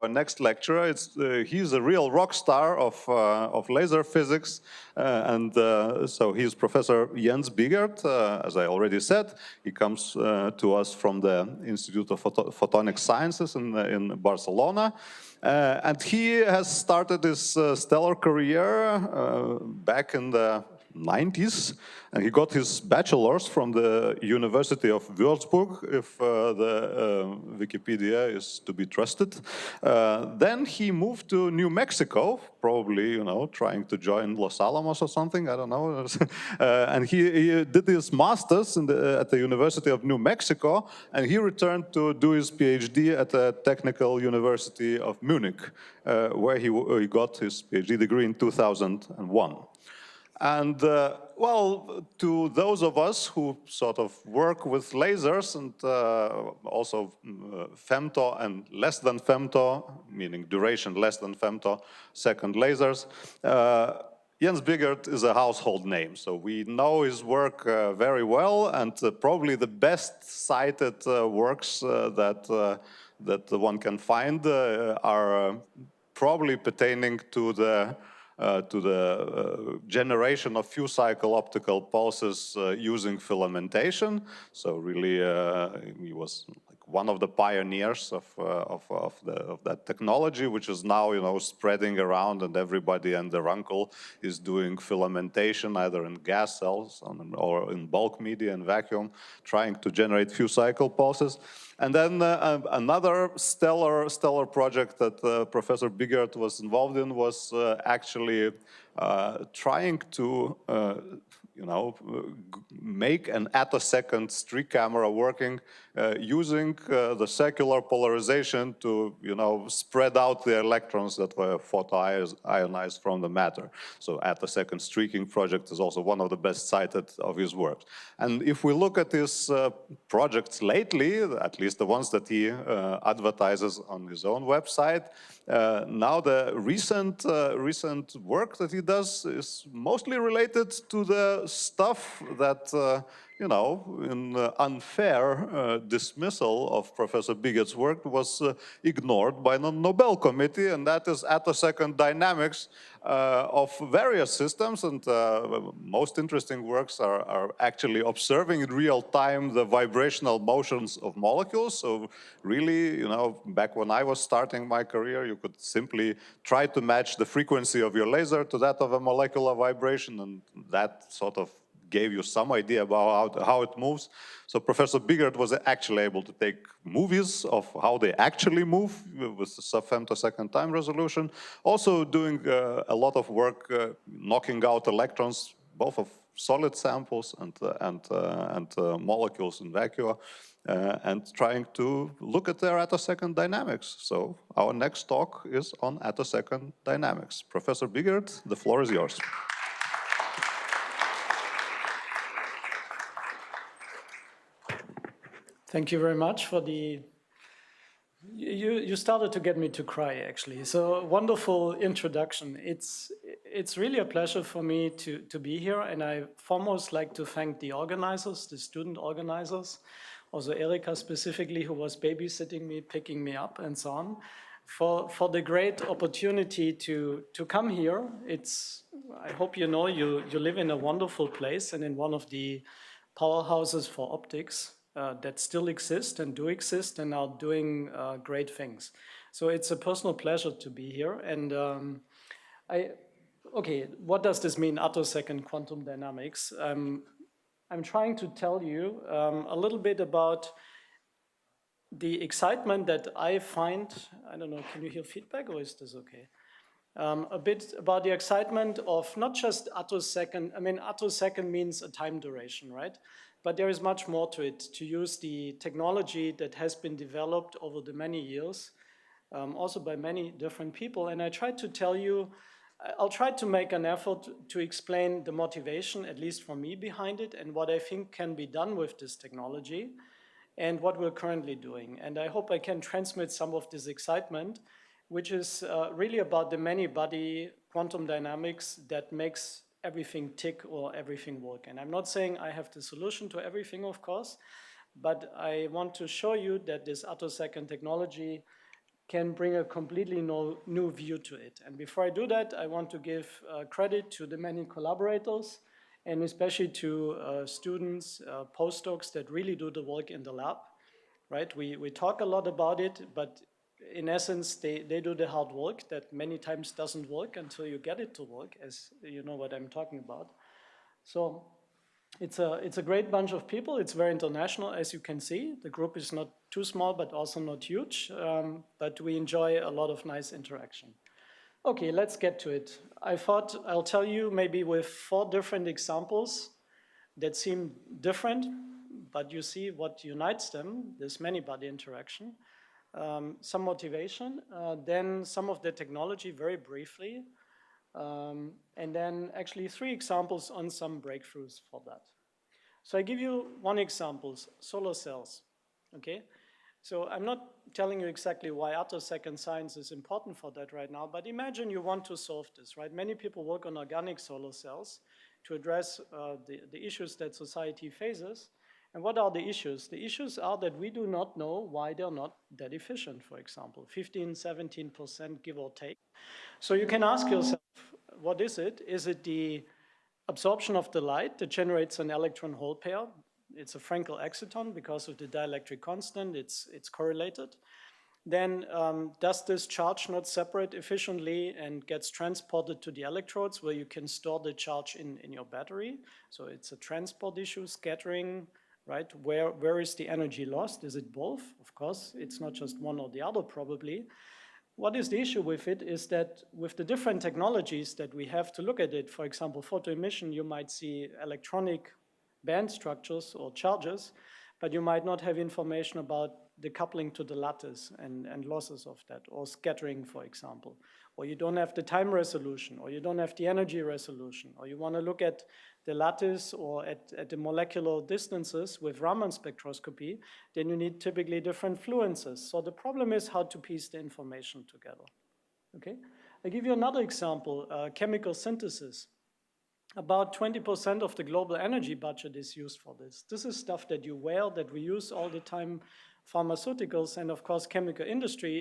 Our next lecturer, he's a real rock star of laser physics, so he's Professor Jens Biegert. As I already said, he comes to us from the Institute of Photonic Sciences in Barcelona. And he has started his stellar career back in the 90s, and he got his bachelor's from the University of Würzburg, if the Wikipedia is to be trusted. Then he moved to New Mexico, probably, trying to join Los Alamos or something, I don't know. And he did his master's at the University of New Mexico, and he returned to do his PhD at the Technical University of Munich, where he got his PhD degree in 2001. And well, to those of us who sort of work with lasers and also femto and less than femto, meaning duration less than femtosecond lasers, Jens Biegert is a household name. So we know his work very well, and probably the best cited works that one can find are probably pertaining to the generation of few cycle optical pulses using filamentation. So really, he was like one of the pioneers of that technology, which is now spreading around, and everybody and their uncle is doing filamentation either in gas cells or in bulk media and vacuum, trying to generate few cycle pulses. And then another stellar project that Professor Biegert was involved in was actually trying to make an attosecond streak camera working using the circular polarization to spread out the electrons that were photoionized from the matter. So attosecond streaking project is also one of the best cited of his works. And if we look at his projects lately, at least the ones that he advertises on his own website, now the recent work that he does is mostly related to the stuff that in unfair dismissal of Professor Biegert's work was ignored by the Nobel Committee, and that is attosecond dynamics of various systems. And most interesting works are actually observing in real time the vibrational motions of molecules. So really, back when I was starting my career, you could simply try to match the frequency of your laser to that of a molecular vibration, and that sort of gave you some idea about how it moves. So Professor Biegert was actually able to take movies of how they actually move with sub-femtosecond time resolution. Also doing a lot of work knocking out electrons, both of solid samples and molecules in vacuum, and trying to look at their attosecond dynamics. So our next talk is on attosecond dynamics. Professor Biegert, the floor is yours. Thank you very much for the, you started to get me to cry, actually. So wonderful introduction. It's really a pleasure for me to be here, and I foremost like to thank the organizers, the student organizers, also Erika specifically, who was babysitting me, picking me up, and so on, for the great opportunity to come here. I hope you know you live in a wonderful place and in one of the powerhouses for optics that still exist and do exist and are doing great things. So it's a personal pleasure to be here. And okay, what does this mean, attosecond quantum dynamics? I'm trying to tell you a little bit about the excitement that I find. I don't know, can you hear feedback or is this okay? A bit about the excitement of not just attosecond. I mean, attosecond means a time duration, right? But there is much more to it, to use the technology that has been developed over the many years, also by many different people. And I tried to tell you, I'll try to make an effort to explain the motivation, at least for me, behind it, and what I think can be done with this technology, and what we're currently doing. And I hope I can transmit some of this excitement, which is really about the many-body quantum dynamics that makes everything tick or everything work. And I'm not saying I have the solution to everything, of course, but I want to show you that this attosecond technology can bring a completely new view to it. And before I do that, I want to give credit to the many collaborators, and especially to students, postdocs that really do the work in the lab, right? We talk a lot about it, but in essence, they do the hard work that many times doesn't work until you get it to work, as you know what I'm talking about. So it's a great bunch of people. It's very international, as you can see. The group is not too small, but also not huge, but we enjoy a lot of nice interaction. Okay, let's get to it. I thought I'll tell you maybe with 4 different examples that seem different, but you see what unites them, this many-body interaction. Some motivation, then some of the technology very briefly, and then actually 3 examples on some breakthroughs for that. So I give you 1 example, solar cells, okay? So I'm not telling you exactly why attosecond science is important for that right now, but imagine you want to solve this, right? Many people work on organic solar cells to address the issues that society faces. And what are the issues? The issues are that we do not know why they're not that efficient, for example, 15, 17% give or take. So you can ask yourself, what is it? Is it the absorption of the light that generates an electron-hole pair? It's a Frankel exciton because of the dielectric constant, it's correlated. Then does this charge not separate efficiently and gets transported to the electrodes where you can store the charge in your battery? So it's a transport issue, scattering, right? Where is the energy lost? Is it both? Of course, it's not just one or the other probably. What is the issue with it is that with the different technologies that we have to look at it, for example, photoemission, you might see electronic band structures or charges, but you might not have information about the coupling to the lattice and losses of that, or scattering, for example. Or you don't have the time resolution, or you don't have the energy resolution, or you want to look at the lattice or at the molecular distances with Raman spectroscopy, then you need typically different fluences. So the problem is how to piece the information together. Okay? I give you another example, chemical synthesis. About 20% of the global energy budget is used for this. This is stuff that you wear, that we use all the time, pharmaceuticals, and of course chemical industry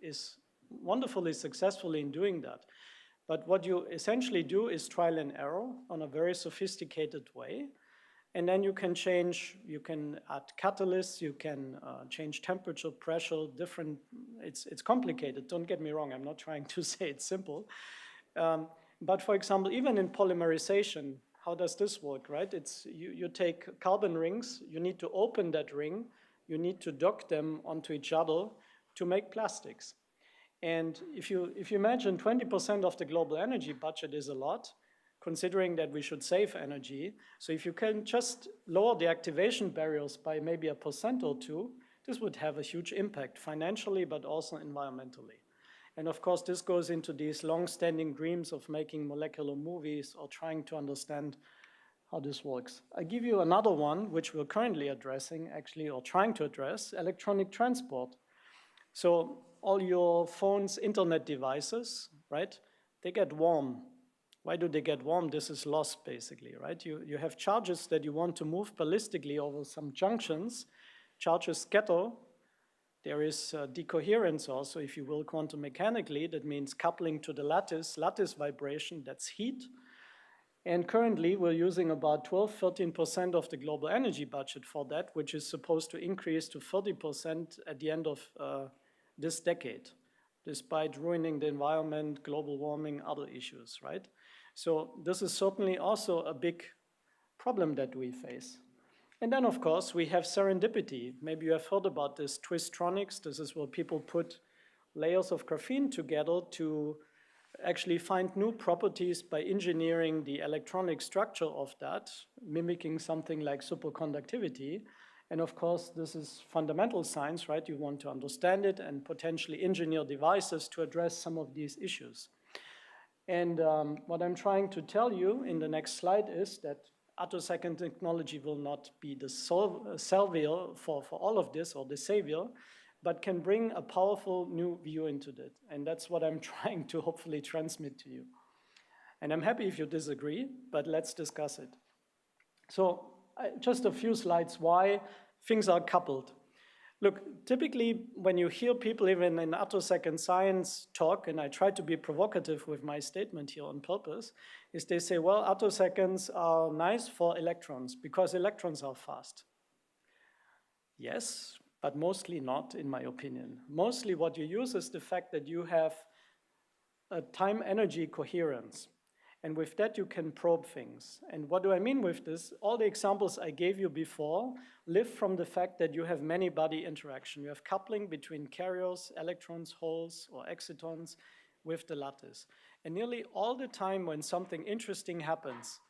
is wonderfully successfully in doing that. But what you essentially do is trial and error on a very sophisticated way. And then you can change, you can add catalysts, you can change temperature, pressure, different, it's complicated, don't get me wrong, I'm not trying to say it's simple. But for example, even in polymerization, how does this work, right? You take carbon rings, you need to open that ring, you need to dock them onto each other to make plastics. And if you imagine 20% of the global energy budget is a lot, considering that we should save energy. So if you can just lower the activation barriers by maybe 1% or 2%, this would have a huge impact financially, but also environmentally. And of course, this goes into these long-standing dreams of making molecular movies or trying to understand how this works. I give you another one, which we're currently addressing, actually, or trying to address, electronic transport. So all your phones, internet devices, right, they get warm. Why do they get warm? This is loss, basically, right? You have charges that you want to move ballistically over some junctions. Charges scatter. There is decoherence also, if you will, quantum mechanically. That means coupling to the lattice vibration, that's heat. And currently, we're using about 12, 13% of the global energy budget for that, which is supposed to increase to 30% at the end of this decade, despite ruining the environment, global warming, other issues, right? So this is certainly also a big problem that we face. And then, of course, we have serendipity. Maybe you have heard about this twistronics. This is where people put layers of graphene together to actually find new properties by engineering the electronic structure of that, mimicking something like superconductivity. And of course, this is fundamental science, right? You want to understand it and potentially engineer devices to address some of these issues. And what I'm trying to tell you in the next slide is that attosecond technology will not be the savior for all of this, or the savior, but can bring a powerful new view into that. And that's what I'm trying to hopefully transmit to you. And I'm happy if you disagree, but let's discuss it. So just a few slides why things are coupled. Look, typically when you hear people even in attosecond science talk, and I try to be provocative with my statement here on purpose, is they say, well, attoseconds are nice for electrons because electrons are fast. Yes, but mostly not, in my opinion. Mostly what you use is the fact that you have a time-energy coherence. And with that, you can probe things. And what do I mean with this? All the examples I gave you before live from the fact that you have many-body interaction. You have coupling between carriers, electrons, holes, or excitons with the lattice. And nearly all the time when something interesting happens,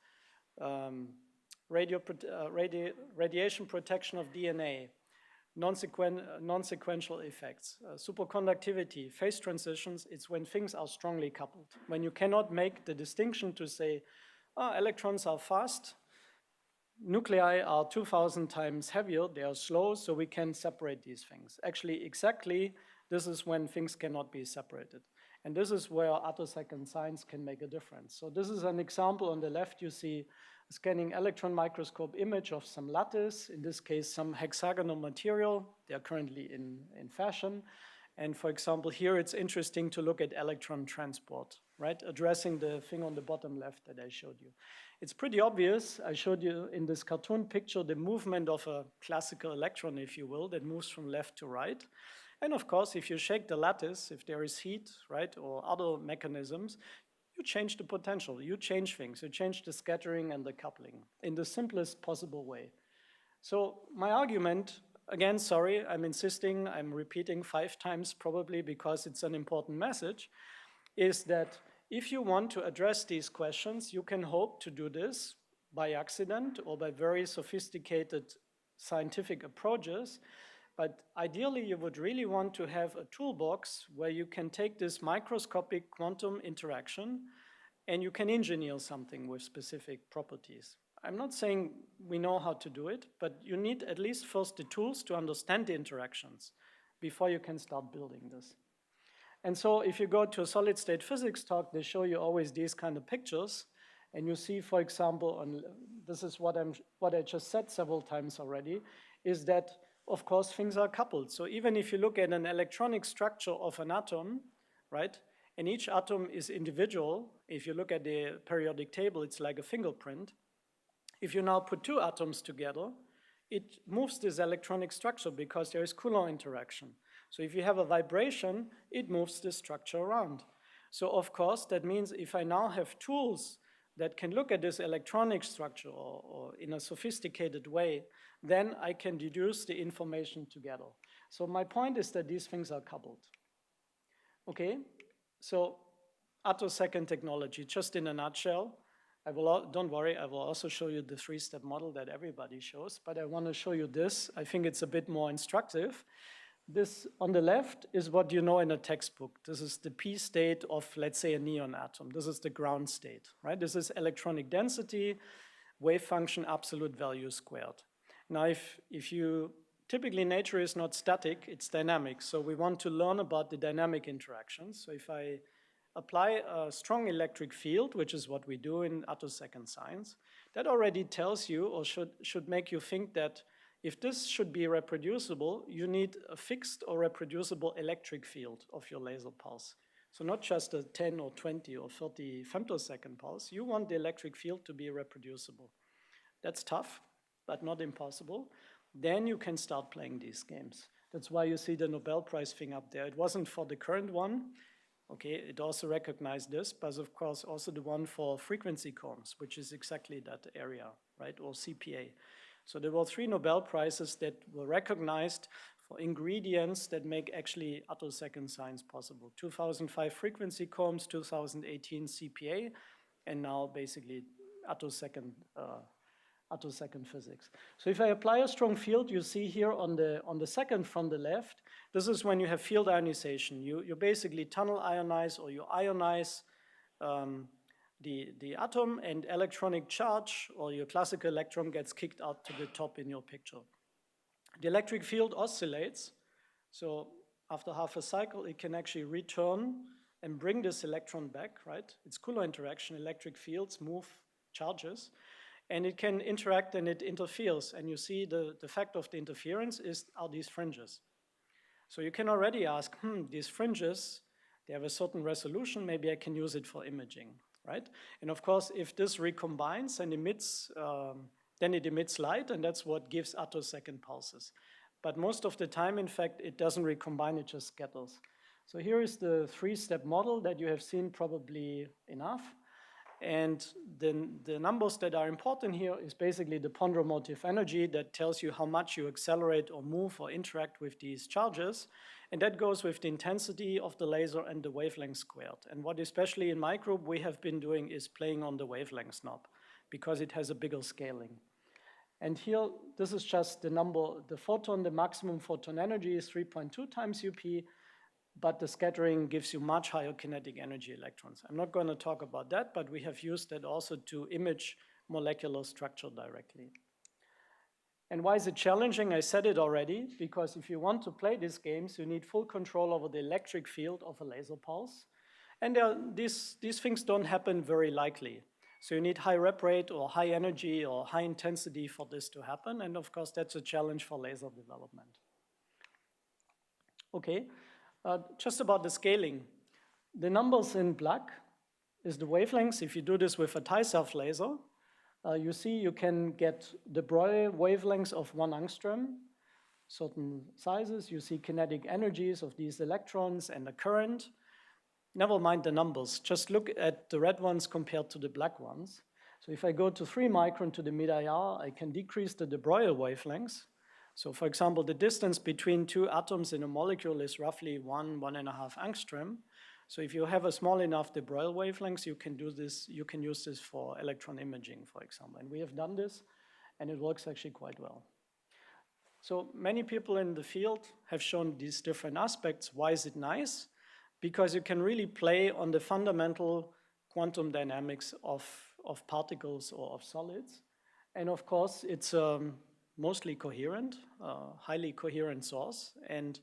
radiation protection of DNA, non-sequential effects, superconductivity, phase transitions, it's when things are strongly coupled. When you cannot make the distinction to say, oh, electrons are fast, nuclei are 2,000 times heavier, they are slow, so we can separate these things. Actually, exactly, this is when things cannot be separated. And this is where attosecond science can make a difference. So this is an example. On the left, you see a scanning electron microscope image of some lattice, in this case, some hexagonal material. They are currently in fashion. And for example, here it's interesting to look at electron transport, right? Addressing the thing on the bottom left that I showed you. It's pretty obvious. I showed you in this cartoon picture the movement of a classical electron, if you will, that moves from left to right. And of course, if you shake the lattice, if there is heat, right, or other mechanisms, you change the potential, you change things, you change the scattering and the coupling in the simplest possible way. So my argument, again, sorry, I'm insisting, I'm repeating 5 times probably because it's an important message, is that if you want to address these questions, you can hope to do this by accident or by very sophisticated scientific approaches. But ideally, you would really want to have a toolbox where you can take this microscopic quantum interaction and you can engineer something with specific properties. I'm not saying we know how to do it, but you need at least first the tools to understand the interactions before you can start building this. And so if you go to a solid state physics talk, they show you always these kind of pictures. And you see, for example, this is what I just said several times already, is that of course, things are coupled. So even if you look at an electronic structure of an atom, right, and each atom is individual, if you look at the periodic table, it's like a fingerprint. If you now put 2 atoms together, it moves this electronic structure because there is Coulomb interaction. So if you have a vibration, it moves the structure around. So of course, that means if I now have tools that can look at this electronic structure or in a sophisticated way, then I can deduce the information together. So my point is that these things are coupled. Okay, so attosecond technology, just in a nutshell. Don't worry, I will also show you the 3-step model that everybody shows, but I want to show you this. I think it's a bit more instructive. This on the left is what you know in a textbook. This is the p state of, let's say, a neon atom. This is the ground state, right? This is electronic density, wave function, absolute value squared. Now, if you, typically nature is not static, it's dynamic. So we want to learn about the dynamic interactions. So if I apply a strong electric field, which is what we do in attosecond science, that already tells you or should make you think that if this should be reproducible, you need a fixed or reproducible electric field of your laser pulse. So not just a 10 or 20 or 30 femtosecond pulse, you want the electric field to be reproducible. That's tough, but not impossible. Then you can start playing these games. That's why you see the Nobel Prize thing up there. It wasn't for the current one. Okay, it also recognized this, but of course also the one for frequency combs, which is exactly that area, right, or CPA. So there were 3 Nobel Prizes that were recognized for ingredients that make actually attosecond science possible. 2005 frequency combs, 2018 CPA, and now basically attosecond physics. So if I apply a strong field, you see here on the second from the left, this is when you have field ionization. You basically tunnel ionize or you ionize the atom, and electronic charge or your classical electron gets kicked out to the top in your picture. The electric field oscillates, so after half a cycle it can actually return and bring this electron back, right? It's Coulomb interaction, electric fields move charges, and it can interact and it interferes, and you see the fact of the interference are these fringes. So you can already ask, these fringes, they have a certain resolution, maybe I can use it for imaging, right? And of course, if this recombines and emits, then it emits light, and that's what gives attosecond pulses. But most of the time, in fact, it doesn't recombine, it just scatters. So here is the three-step model that you have seen probably enough. And then the numbers that are important here is basically the ponderomotive energy that tells you how much you accelerate or move or interact with these charges. And that goes with the intensity of the laser and the wavelength squared. And what especially in my group we have been doing is playing on the wavelength knob because it has a bigger scaling. And here, this is just the number, the photon, the maximum photon energy is 3.2 times UP, but the scattering gives you much higher kinetic energy electrons. I'm not going to talk about that, but we have used that also to image molecular structure directly. And why is it challenging? I said it already, because if you want to play these games, you need full control over the electric field of a laser pulse. And these things don't happen very likely. So you need high rep rate or high energy or high intensity for this to happen. And of course, that's a challenge for laser development. Okay, just about the scaling. The numbers in black is the wavelengths. If you do this with a TISAF laser, you see you can get de Broglie wavelengths of 1 angstrom, certain sizes. You see kinetic energies of these electrons and the current. Never mind the numbers, just look at the red ones compared to the black ones. So if I go to 3 micron to the mid-IR, I can decrease the de Broglie wavelengths. So for example, the distance between 2 atoms in a molecule is roughly 1.5 angstrom. So if you have a small enough de Broglie wavelengths, you can do this, you can use this for electron imaging, for example. And we have done this, and it works actually quite well. So many people in the field have shown these different aspects. Why is it nice? Because you can really play on the fundamental quantum dynamics of particles or of solids. And of course, it's mostly coherent, highly coherent source. And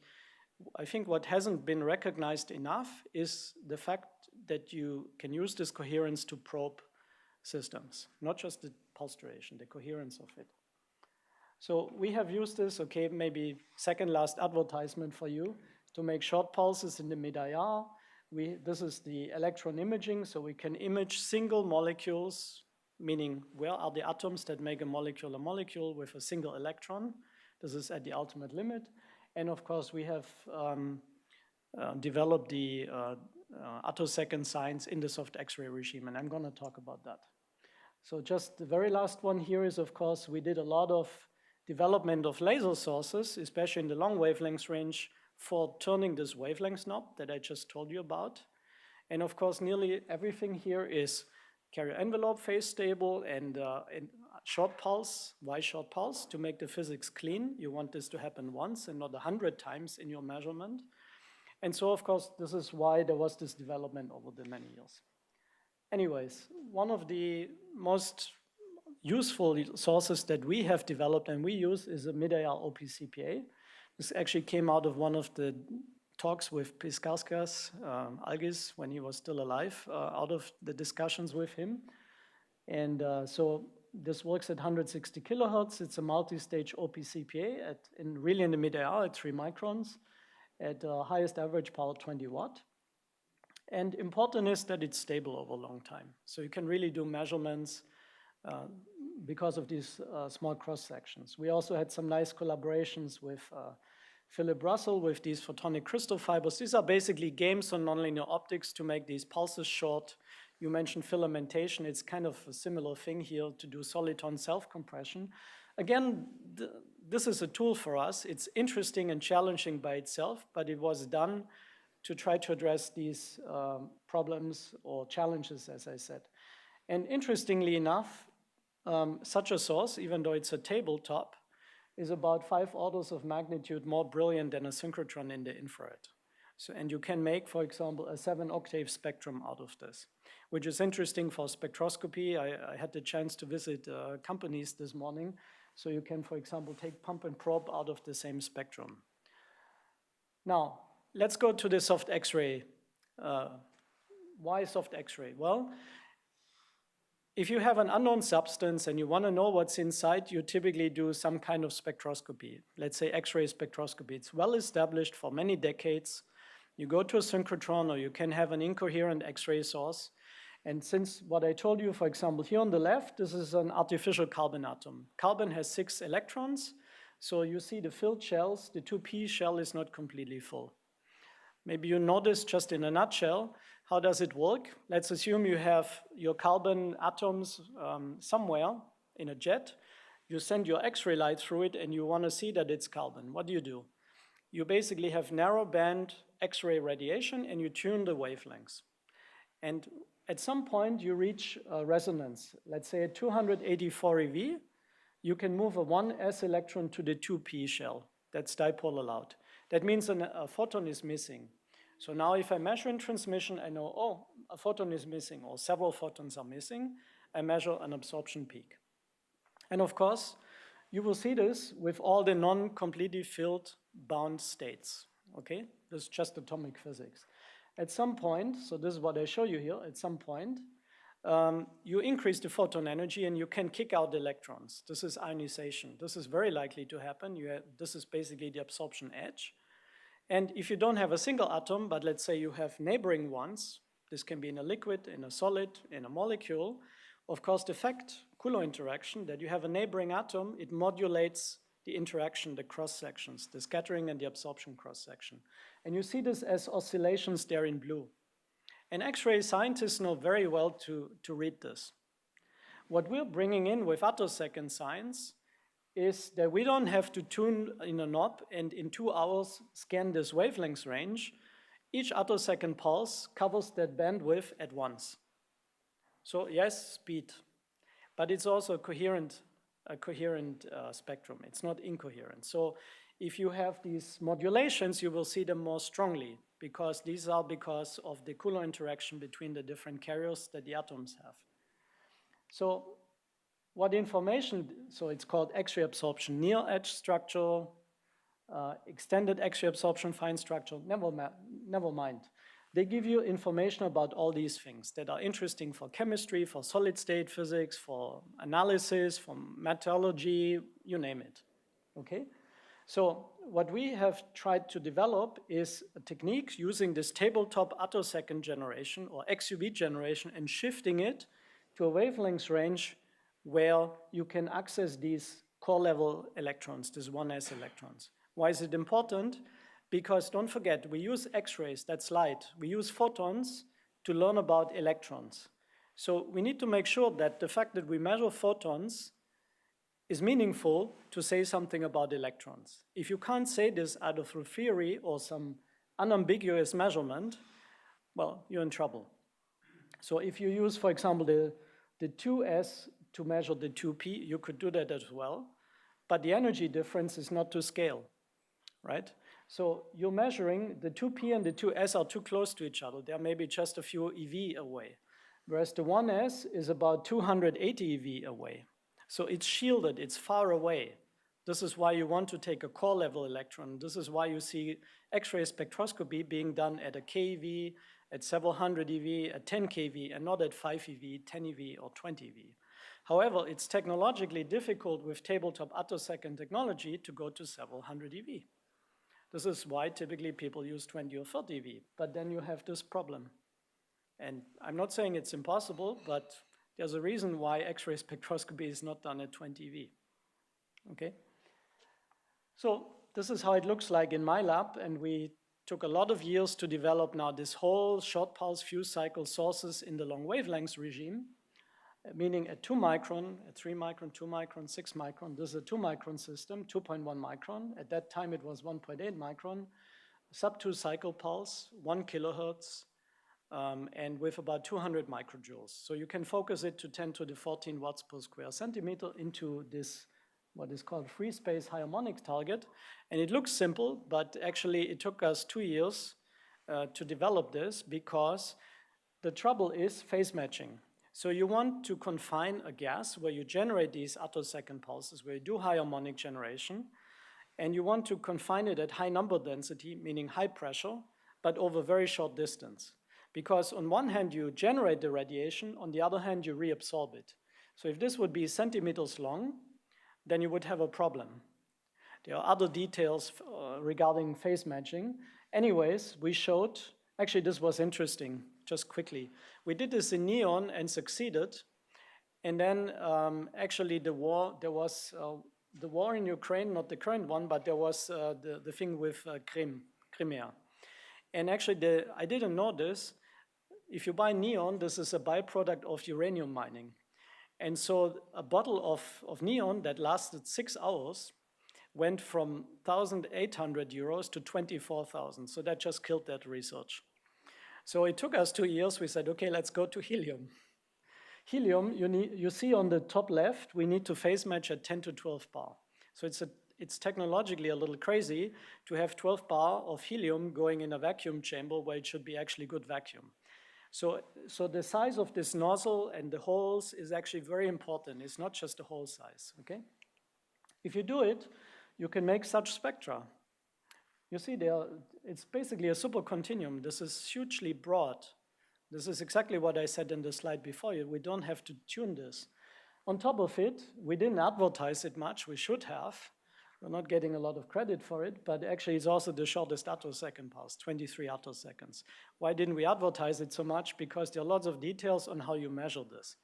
I think what hasn't been recognized enough is the fact that you can use this coherence to probe systems, not just the pulse duration, the coherence of it. So we have used this, okay, maybe second last advertisement for you, to make short pulses in the mid-IR. This is the electron imaging, so we can image single molecules, meaning where are the atoms that make a molecule with a single electron. This is at the ultimate limit. And of course, we have developed the attosecond science in the soft X-ray regime, and I'm going to talk about that. So just the very last one here is, of course, we did a lot of development of laser sources, especially in the long wavelength range, for turning this wavelength knob that I just told you about. And of course, nearly everything here is carrier envelope phase stable and short pulse. Why short pulse? To make the physics clean. You want this to happen once and not 100 times in your measurement. And so, of course, this is why there was this development over the many years. Anyways, one of the most useful sources that we have developed and we use is a mid-IR OPCPA. This actually came out of one of the talks with Piskarskas, Algis, when he was still alive, out of the discussions with him. And so this works at 160 kilohertz. It's a multi-stage OPCPA really in the mid-IR at 3 microns at highest average power 20 watt. And important is that it's stable over a long time. So you can really do measurements because of these small cross sections. We also had some nice collaborations with Philip Russell with these photonic crystal fibers. These are basically games on nonlinear optics to make these pulses short. You mentioned filamentation. It's kind of a similar thing here to do soliton self-compression. Again, this is a tool for us. It's interesting and challenging by itself, but it was done to try to address these problems or challenges, as I said. And interestingly enough, such a source, even though it's a tabletop, is about 5 orders of magnitude more brilliant than a synchrotron in the infrared. So, and you can make, for example, a 7-octave spectrum out of this, which is interesting for spectroscopy. I had the chance to visit companies this morning. So you can, for example, take pump and probe out of the same spectrum. Now, let's go to the soft X-ray. Why soft X-ray? Well, if you have an unknown substance and you want to know what's inside, you typically do some kind of spectroscopy. Let's say X-ray spectroscopy. It's well established for many decades. You go to a synchrotron, or you can have an incoherent X-ray source. And since what I told you, for example, here on the left, this is an artificial carbon atom. Carbon has 6 electrons. So you see the filled shells, the 2p shell is not completely full. Maybe you notice just in a nutshell, how does it work? Let's assume you have your carbon atoms somewhere in a jet. You send your X-ray light through it and you want to see that it's carbon. What do? You basically have narrow band X-ray radiation and you tune the wavelengths. And at some point you reach a resonance. Let's say at 284 eV, you can move a 1s electron to the 2p shell. That's dipole allowed. That means a photon is missing. So now if I measure in transmission, I know, oh, a photon is missing or several photons are missing. I measure an absorption peak. And of course, you will see this with all the non-completely filled bound states, okay? This is just atomic physics. At some point, so this is what I show you here, at some point, you increase the photon energy and you can kick out electrons. This is ionization. This is very likely to happen. This is basically the absorption edge. And if you don't have a single atom, but let's say you have neighboring ones, this can be in a liquid, in a solid, in a molecule, of course the fact, Coulomb interaction, that you have a neighboring atom, it modulates the interaction, the cross sections, the scattering and the absorption cross section. And you see this as oscillations there in blue. And X-ray scientists know very well to read this. What we're bringing in with attosecond science is that we don't have to tune in a knob and in 2 hours scan this wavelength range. Each attosecond pulse covers that bandwidth at once. So yes, speed, but it's also a coherent spectrum. It's not incoherent. So if you have these modulations, you will see them more strongly because these are because of the Coulomb interaction between the different carriers that the atoms have. So what information, so it's called X-ray absorption, near edge structure, extended X-ray absorption, fine structure, never mind. They give you information about all these things that are interesting for chemistry, for solid state physics, for analysis, for metallurgy, you name it, okay? So what we have tried to develop is a technique using this tabletop attosecond generation or XUV generation and shifting it to a wavelength range where you can access these core level electrons, these 1s electrons. Why is it important? Because don't forget, we use X-rays, that's light. We use photons to learn about electrons. So we need to make sure that the fact that we measure photons is meaningful to say something about electrons. If you can't say this either through theory or some unambiguous measurement, well, you're in trouble. So if you use, for example, the 2s to measure the 2p, you could do that as well, but the energy difference is not to scale, right? So you're measuring the 2p and the 2s are too close to each other. They're maybe just a few eV away, whereas the 1s is about 280 eV away. So it's shielded, it's far away. This is why you want to take a core level electron. This is why you see X-ray spectroscopy being done at a keV, at several hundred eV, at 10 keV, and not at 5 eV, 10 eV, or 20 eV. However, it's technologically difficult with tabletop attosecond technology to go to several hundred eV. This is why typically people use 20 or 30 eV, but then you have this problem. And I'm not saying it's impossible, but there's a reason why X-ray spectroscopy is not done at 20 eV, okay? So this is how it looks like in my lab, and we took a lot of years to develop now this whole short pulse fuse cycle sources in the long wavelengths regime, meaning at 2 micron, at 3 micron, 2 micron, 6 micron. This is a 2 micron system, 2.1 micron. At that time, it was 1.8 micron, sub-2 cycle pulse, 1 kilohertz, and with about 200 microjoules. So you can focus it to 10 to the 14 watts per square centimeter into this, what is called free space harmonic target. And it looks simple, but actually it took us 2 years to develop this because the trouble is phase matching. So you want to confine a gas where you generate these attosecond pulses, where you do high harmonic generation, and you want to confine it at high number density, meaning high pressure, but over very short distance. Because on one hand, you generate the radiation, on the other hand, you reabsorb it. So if this would be centimeters long, then you would have a problem. There are other details regarding phase matching. Anyways, we showed, actually this was interesting, just quickly. We did this in neon and succeeded. And then actually there was the war in Ukraine, not the current one, but there was the thing with Crimea. And actually I didn't know this. If you buy neon, this is a byproduct of uranium mining. And so a bottle of neon that lasted 6 hours went from 1,800 euros to 24,000. So that just killed that research. So it took us 2 years. We said, okay, let's go to helium. Helium, you see on the top left, we need to phase match at 10 to 12 bar. So it's technologically a little crazy to have 12 bar of helium going in a vacuum chamber where it should be actually good vacuum. So the size of this nozzle and the holes is actually very important. It's not just the hole size, okay? If you do it, you can make such spectra. You see there, it's basically a supercontinuum. This is hugely broad. This is exactly what I said in the slide before you. We don't have to tune this. On top of it, we didn't advertise it much. We should have. We're not getting a lot of credit for it, but actually it's also the shortest attosecond pass, 23 attoseconds. Why didn't we advertise it so much? Because there are lots of details on how you measure this.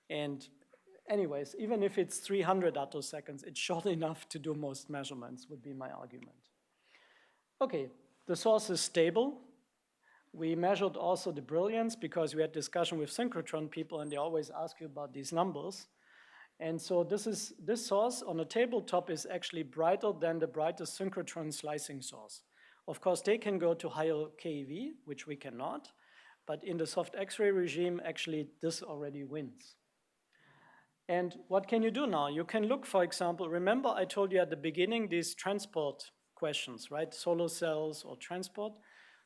And anyways, even if it's 300 attoseconds, it's short enough to do most measurements, would be my argument. Okay, the source is stable. We measured also the brilliance because we had discussion with synchrotron people and they always ask you about these numbers. And so this source on a tabletop is actually brighter than the brightest synchrotron slicing source. Of course, they can go to higher keV, which we cannot, but in the soft X-ray regime, actually this already wins. And what can you do now? You can look, for example, remember I told you at the beginning these transport questions, right? Solar cells or transport.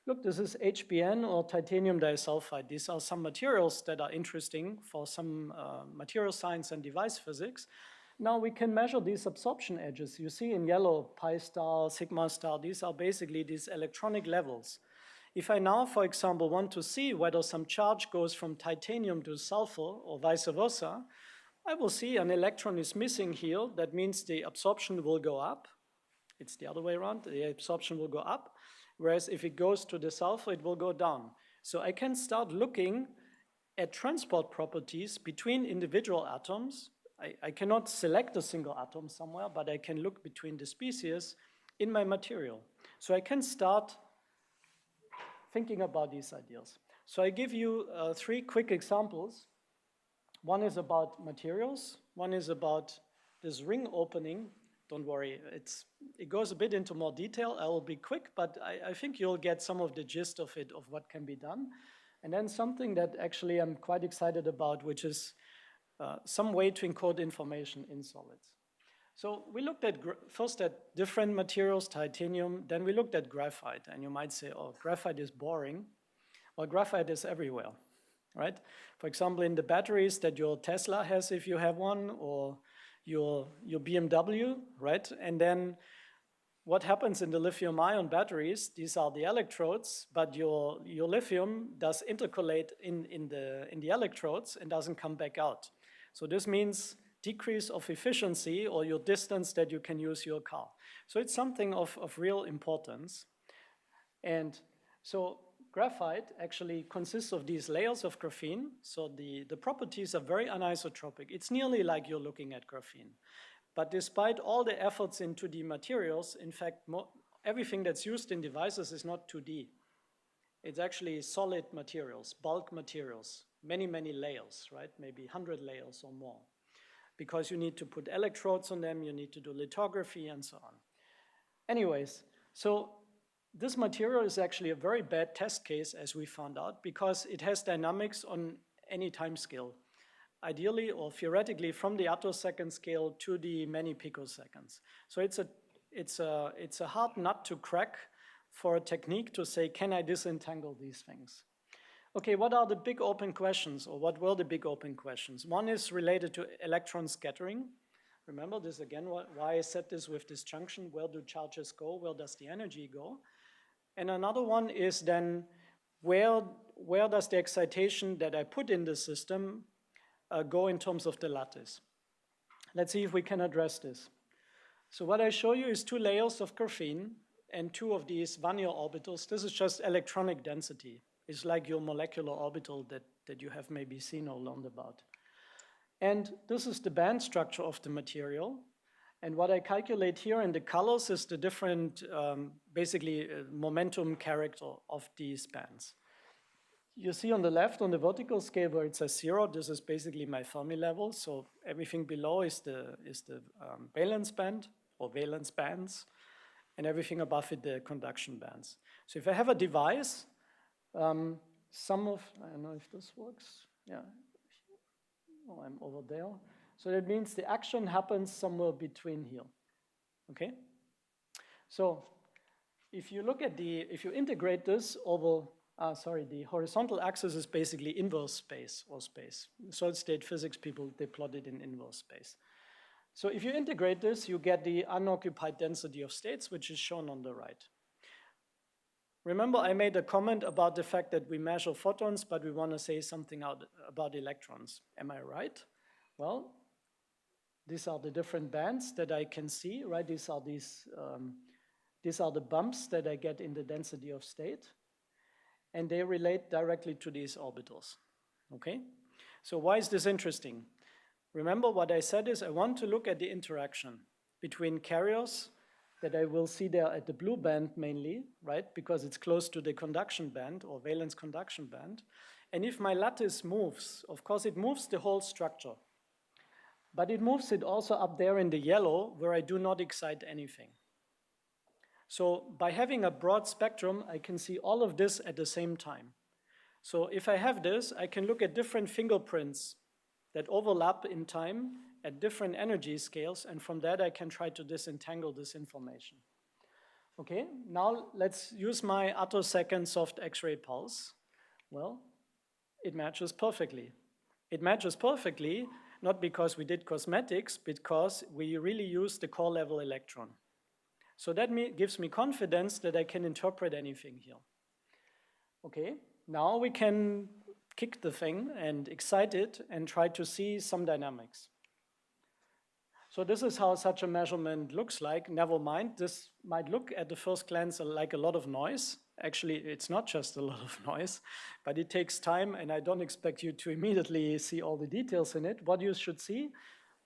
Look, this is HBN or titanium disulfide. These are some materials that are interesting for some material science and device physics. Now we can measure these absorption edges. You see in yellow, pi star, sigma star, these are basically these electronic levels. If I now, for example, want to see whether some charge goes from titanium to sulfur or vice versa, I will see an electron is missing here. That means the absorption will go up. It's the other way around. The absorption will go up. Whereas if it goes to the sulfur, it will go down. So I can start looking at transport properties between individual atoms. I cannot select a single atom somewhere, but I can look between the species in my material. So I can start thinking about these ideas. So I give you 3 quick examples. One is about materials. One is about this ring opening. Don't worry, it goes a bit into more detail. I will be quick, but I think you'll get some of the gist of it, of what can be done. And then something that actually I'm quite excited about, which is some way to encode information in solids. So we looked at first at different materials, titanium, then we looked at graphite. And you might say, oh, graphite is boring. Well, graphite is everywhere, right? For example, in the batteries that your Tesla has, if you have one, or your BMW, right? And then what happens in the lithium-ion batteries, these are the electrodes, but your lithium does intercalate in the electrodes and doesn't come back out. So this means decrease of efficiency or your distance that you can use your car. So it's something of real importance. And so graphite actually consists of these layers of graphene. So the properties are very anisotropic. It's nearly like you're looking at graphene. But despite all the efforts in 2D materials, in fact, everything that's used in devices is not 2D. It's actually solid materials, bulk materials, many, many layers, right? Maybe 100 layers or more. Because you need to put electrodes on them, you need to do lithography and so on. Anyways, so this material is actually a very bad test case, as we found out, because it has dynamics on any time scale, ideally or theoretically from the attosecond scale to the many picoseconds. So it's a hard nut to crack for a technique to say, can I disentangle these things? Okay, what are the big open questions, or what were the big open questions? One is related to electron scattering. Remember this again, why I said this with this junction, where do charges go, where does the energy go? And another one is then, where where does the excitation that I put in the system go in terms of the lattice? Let's see if we can address this. So what I show you is 2 layers of graphene and 2 of these Wannier orbitals. This is just electronic density. It's like your molecular orbital that you have maybe seen or learned about. And this is the band structure of the material. And what I calculate here in the colors is the different, basically, momentum character of these bands. You see on the left, on the vertical scale where it says 0, this is basically my Fermi level. So everything below is the valence band or valence bands, and everything above it, the conduction bands. So if I have a device, I don't know if this works. Yeah, oh, I'm over there. So that means the action happens somewhere between here, okay? So if you look at if you integrate this over, the horizontal axis is basically inverse space or space. Solid state physics people, they plot it in inverse space. So if you integrate this, you get the unoccupied density of states, which is shown on the right. Remember, I made a comment about the fact that we measure photons, but we want to say something about electrons. Am I right? Well, these are the different bands that I can see, right? These are the bumps that I get in the density of state, and they relate directly to these orbitals, okay? So why is this interesting? Remember what I said is I want to look at the interaction between carriers that I will see there at the blue band mainly, right? Because it's close to the conduction band or valence conduction band. And if my lattice moves, of course it moves the whole structure, but it moves it also up there in the yellow where I do not excite anything. So by having a broad spectrum, I can see all of this at the same time. So if I have this, I can look at different fingerprints that overlap in time at different energy scales, and from that I can try to disentangle this information. Okay, now let's use my attosecond soft X-ray pulse. Well, it matches perfectly. It matches perfectly, not because we did cosmetics, because we really used the core level electron. So that gives me confidence that I can interpret anything here. Okay, now we can kick the thing and excite it and try to see some dynamics. So this is how such a measurement looks like. Never mind, this might look at the first glance like a lot of noise. Actually, it's not just a lot of noise, but it takes time, and I don't expect you to immediately see all the details in it. What you should see,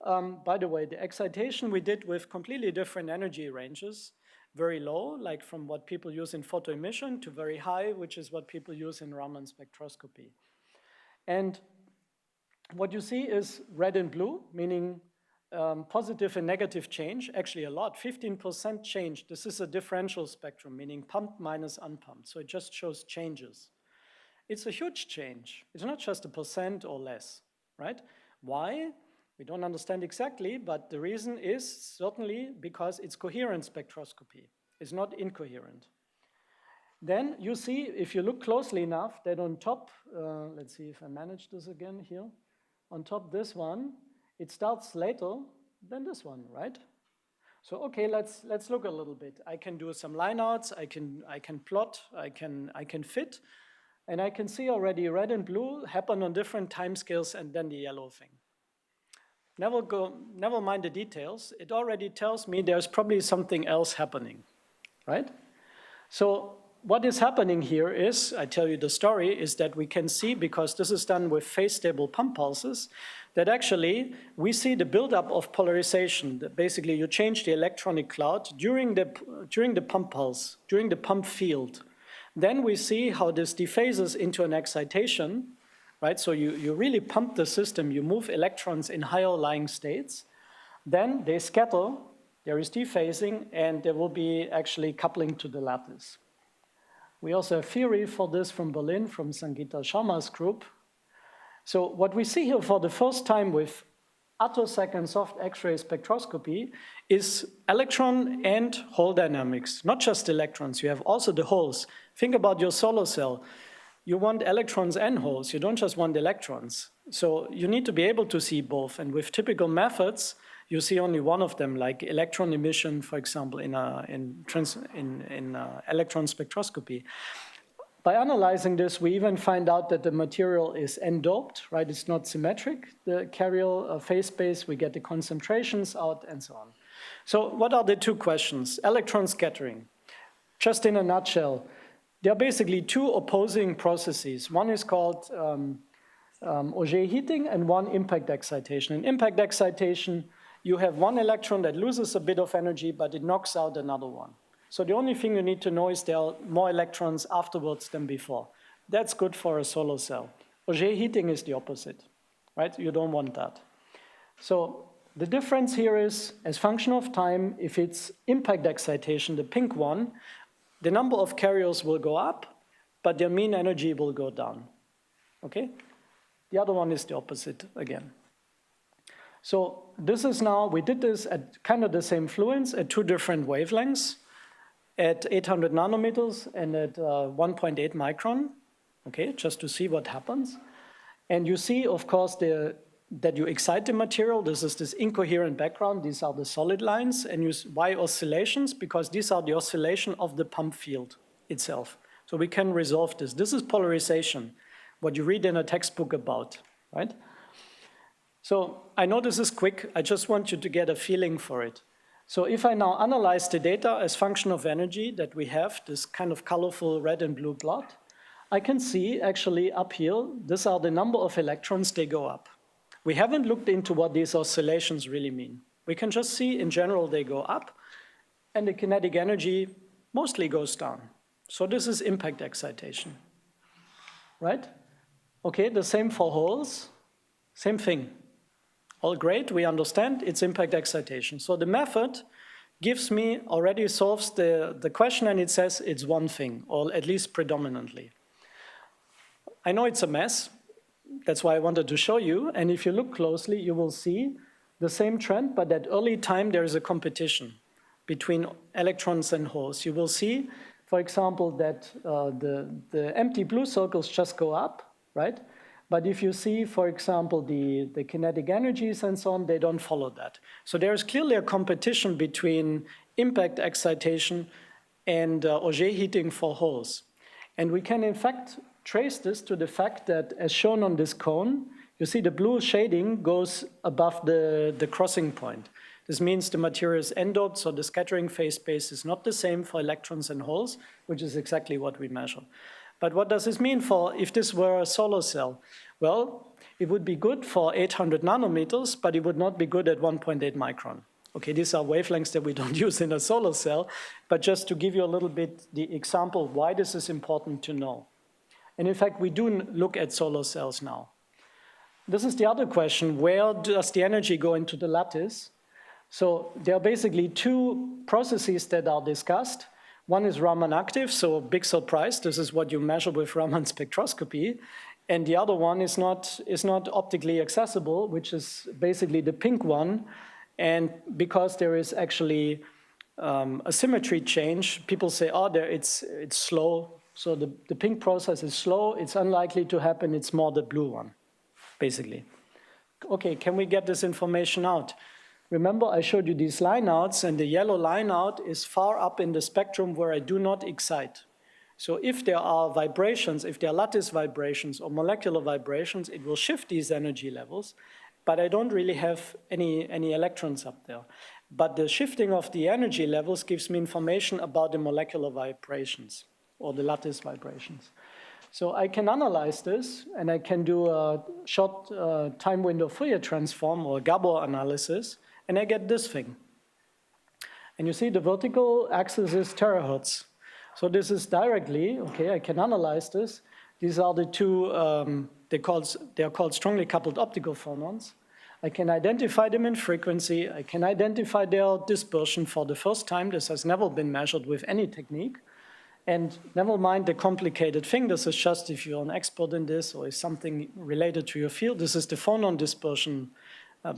by the way, the excitation we did with completely different energy ranges, very low, like from what people use in photoemission, to very high, which is what people use in Raman spectroscopy. And what you see is red and blue, meaning positive and negative change, actually a lot, 15% change. This is a differential spectrum, meaning pumped minus unpumped. So it just shows changes. It's a huge change. It's not just a percent or less, right? Why? We don't understand exactly, but the reason is certainly because it's coherent spectroscopy. It's not incoherent. Then you see, if you look closely enough, that on top, let's see if I manage this again here. On top this one, it starts later than this one, right? So okay, let's look a little bit. I can do some lineouts, I can plot, I can fit, and I can see already red and blue happen on different timescales and then the yellow thing. Never mind the details. It already tells me there's probably something else happening, right? So what is happening here is, I tell you the story, is that we can see, because this is done with phase-stable pump pulses, that actually we see the buildup of polarization. That basically, you change the electronic cloud during the pump pulse, during the pump field. Then we see how this dephases into an excitation, right? So you really pump the system, you move electrons in higher lying states, then they scatter, there is dephasing, and there will be actually coupling to the lattice. We also have theory for this from Berlin, from Sangeeta Sharma's group. So what we see here for the first time with attosecond soft X-ray spectroscopy is electron and hole dynamics, not just electrons, you have also the holes. Think about your solar cell. You want electrons and holes, you don't just want electrons. So you need to be able to see both, and with typical methods, you see only one of them, like electron emission, for example, in electron spectroscopy. By analyzing this, we even find out that the material is n-doped, right? It's not symmetric, the carrier phase space. We get the concentrations out and so on. So what are the two questions? Electron scattering. Just in a nutshell, there are basically two opposing processes. One is called Auger heating and one impact excitation. In impact excitation, you have one electron that loses a bit of energy, but it knocks out another one. So the only thing you need to know is there are more electrons afterwards than before. That's good for a solar cell. Auger heating is the opposite, right? You don't want that. So the difference here is, as function of time, if it's impact excitation, the pink one, the number of carriers will go up, but their mean energy will go down, okay? The other one is the opposite again. So this is now, we did this at kind of the same fluence at two different wavelengths, at 800 nanometers and at 1.8 micron, okay, just to see what happens. And you see, of course, that you excite the material. This is this incoherent background. These are the solid lines. And why oscillations? Because these are the oscillation of the pump field itself. So we can resolve this. This is polarization, what you read in a textbook about, right? So I know this is quick. I just want you to get a feeling for it. So if I now analyze the data as function of energy that we have, this kind of colorful red and blue plot, I can see actually up here, these are the number of electrons, they go up. We haven't looked into what these oscillations really mean. We can just see in general they go up and the kinetic energy mostly goes down. So this is impact excitation, right? Okay, the same for holes, same thing. All great, we understand, it's impact excitation. So the method gives me, already solves the question, and it says it's one thing, or at least predominantly. I know it's a mess, that's why I wanted to show you, and if you look closely, you will see the same trend, but at early time there is a competition between electrons and holes. You will see, for example, that the empty blue circles just go up, right? But if you see, for example, the kinetic energies and so on, they don't follow that. So there is clearly a competition between impact excitation and Auger heating for holes. And we can, in fact, trace this to the fact that, as shown on this cone, you see the blue shading goes above the crossing point. This means the material is n-doped, so the scattering phase space is not the same for electrons and holes, which is exactly what we measure. But what does this mean for if this were a solar cell? Well, it would be good for 800 nanometers, but it would not be good at 1.8 micron. Okay, these are wavelengths that we don't use in a solar cell, but just to give you a little bit the example why this is important to know. And in fact, we do look at solar cells now. This is the other question, where does the energy go into the lattice? So there are basically two processes that are discussed. One is Raman active, so big surprise, this is what you measure with Raman spectroscopy. And the other one is not optically accessible, which is basically the pink one. And because there is actually a symmetry change, people say, oh, it's slow. So the pink process is slow, it's unlikely to happen, it's more the blue one, basically. Okay, can we get this information out? Remember, I showed you these lineouts, and the yellow lineout is far up in the spectrum where I do not excite. So if there are vibrations, if there are lattice vibrations or molecular vibrations, it will shift these energy levels, but I don't really have any electrons up there. But the shifting of the energy levels gives me information about the molecular vibrations or the lattice vibrations. So I can analyze this, and I can do a short time window Fourier transform or Gabor analysis, and I get this thing. And you see the vertical axis is terahertz. So this is directly, okay, I can analyze this. These are the two, they are called strongly coupled optical phonons. I can identify them in frequency. I can identify their dispersion for the first time. This has never been measured with any technique. And never mind the complicated thing. This is just if you're an expert in this or is something related to your field. This is the phonon dispersion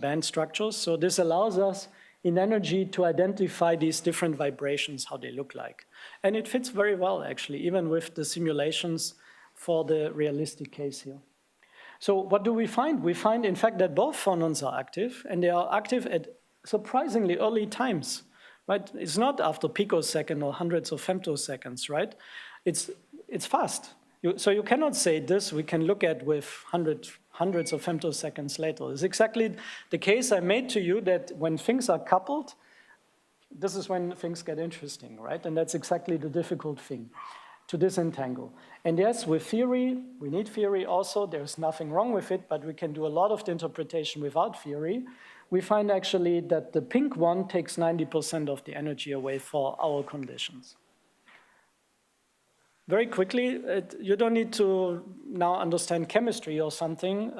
band structures. So this allows us in energy to identify these different vibrations, how they look like. And it fits very well, actually, even with the simulations for the realistic case here. So what do we find? We find, in fact, that both phonons are active, and they are active at surprisingly early times. Right? It's not after picosecond or hundreds of femtoseconds, right? It's fast. So you cannot say this we can look at with hundreds of femtoseconds later. It's exactly the case I made to you that when things are coupled, this is when things get interesting, right? And that's exactly the difficult thing, to disentangle. And yes, with theory, we need theory also. There's nothing wrong with it, but we can do a lot of the interpretation without theory. We find actually that the pink one takes 90% of the energy away for our conditions. Very quickly, you don't need to now understand chemistry or something,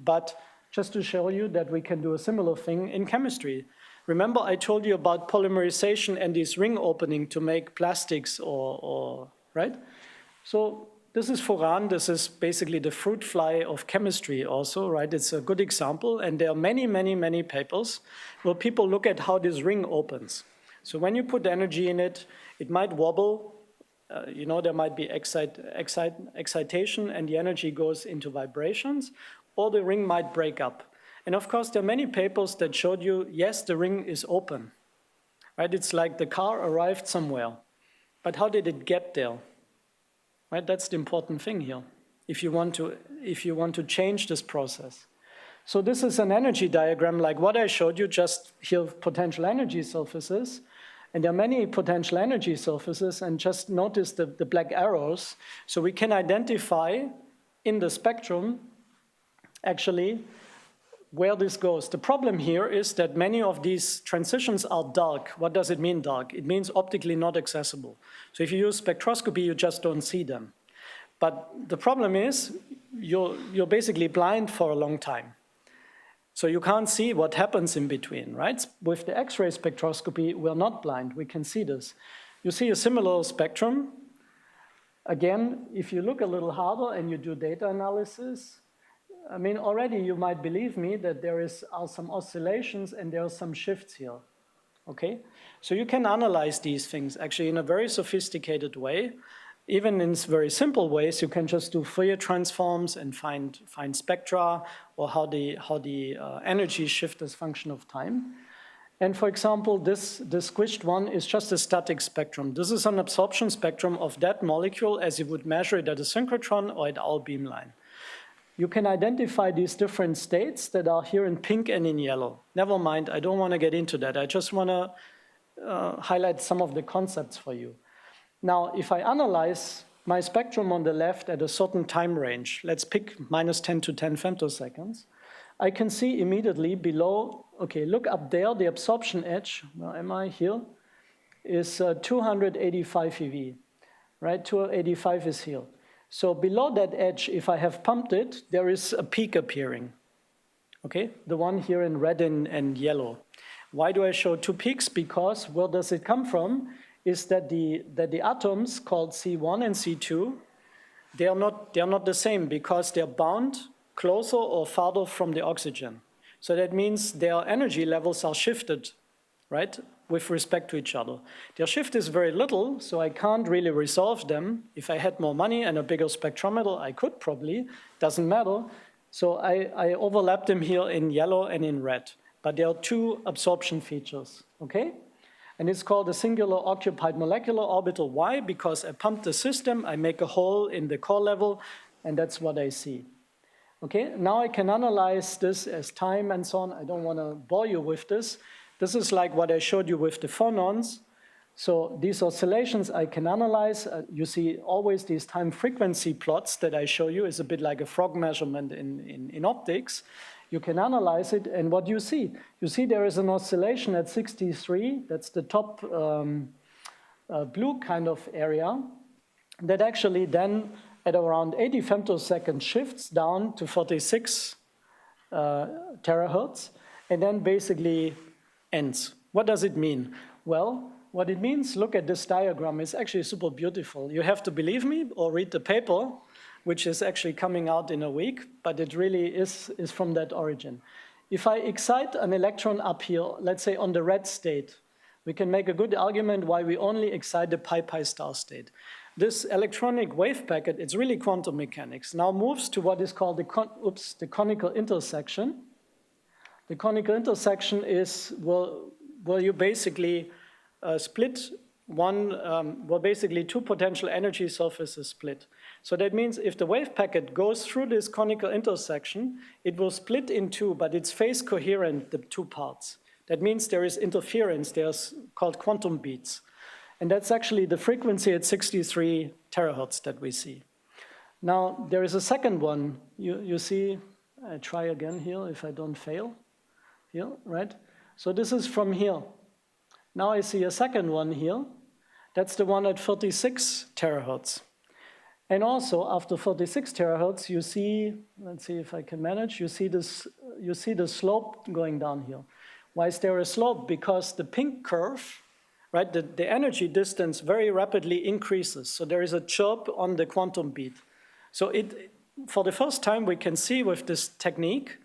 but just to show you that we can do a similar thing in chemistry. Remember I told you about polymerization and this ring opening to make plastics right? So this is Foran, this is basically the fruit fly of chemistry also, right? It's a good example, and there are many papers where people look at how this ring opens. So when you put energy in it, it might wobble, there might be excitation and the energy goes into vibrations, or the ring might break up. And of course, there are many papers that showed you, yes, the ring is open, right? It's like the car arrived somewhere, but how did it get there, right? That's the important thing here, if you want to change this process. So this is an energy diagram like what I showed you, just here potential energy surfaces. And there are many potential energy surfaces, and just notice the black arrows. So we can identify in the spectrum, actually, where this goes. The problem here is that many of these transitions are dark. What does it mean, dark? It means optically not accessible. So if you use spectroscopy, you just don't see them. But the problem is, you're basically blind for a long time. So you can't see what happens in between, right? With the X-ray spectroscopy, we're not blind. We can see this. You see a similar spectrum. Again, if you look a little harder and you do data analysis, I mean, already you might believe me that there are some oscillations and there are some shifts here, okay? So you can analyze these things actually in a very sophisticated way. Even in very simple ways, you can just do Fourier transforms and find spectra or how the energy shift as function of time. And for example, this squished one is just a static spectrum. This is an absorption spectrum of that molecule as you would measure it at a synchrotron or at our beamline. You can identify these different states that are here in pink and in yellow. Never mind, I don't want to get into that. I just want to highlight some of the concepts for you. Now, if I analyze my spectrum on the left at a certain time range, let's pick -10 to 10 femtoseconds, I can see immediately below, okay, look up there, the absorption edge, where am I here, is 285 eV, right? 285 is here. So below that edge, if I have pumped it, there is a peak appearing, okay? The one here in red and yellow. Why do I show two peaks? Because where does it come from? Is that the atoms called C1 and C2, they are not the same because they're bound closer or farther from the oxygen. So that means their energy levels are shifted, right, with respect to each other. Their shift is very little, so I can't really resolve them. If I had more money and a bigger spectrometer, I could probably, doesn't matter. So I overlap them here in yellow and in red. But there are two absorption features, okay? And it's called a singular occupied molecular orbital. Why? Because I pump the system, I make a hole in the core level, and that's what I see. Okay, now I can analyze this as time and so on. I don't want to bore you with this. This is like what I showed you with the phonons. So these oscillations I can analyze. You see always these time frequency plots that I show you is a bit like a frog measurement in optics. You can analyze it, and what you see there is an oscillation at 63, that's the top blue kind of area, that actually then at around 80 femtoseconds shifts down to 46 terahertz, and then basically ends. What does it mean? Well, what it means, look at this diagram, it's actually super beautiful. You have to believe me or read the paper, which is actually coming out in a week, but it really is from that origin. If I excite an electron up here, let's say on the red state, we can make a good argument why we only excite the pi star state. This electronic wave packet, it's really quantum mechanics, now moves to what is called the conical intersection. The conical intersection is where you basically split one, where basically two potential energy surfaces split. So that means if the wave packet goes through this conical intersection, it will split in two, but it's phase coherent, the two parts. That means there is interference, there's called quantum beats. And that's actually the frequency at 63 terahertz that we see. Now, there is a second one. You see, I try again here if I don't fail. Here, right? So this is from here. Now I see a second one here. That's the one at 36 terahertz. And also, after 46 terahertz, you see, let's see if I can manage, you see the slope going down here. Why is there a slope? Because the pink curve, right, the energy distance very rapidly increases. So there is a chirp on the quantum beat. So for the first time, we can see with this technique,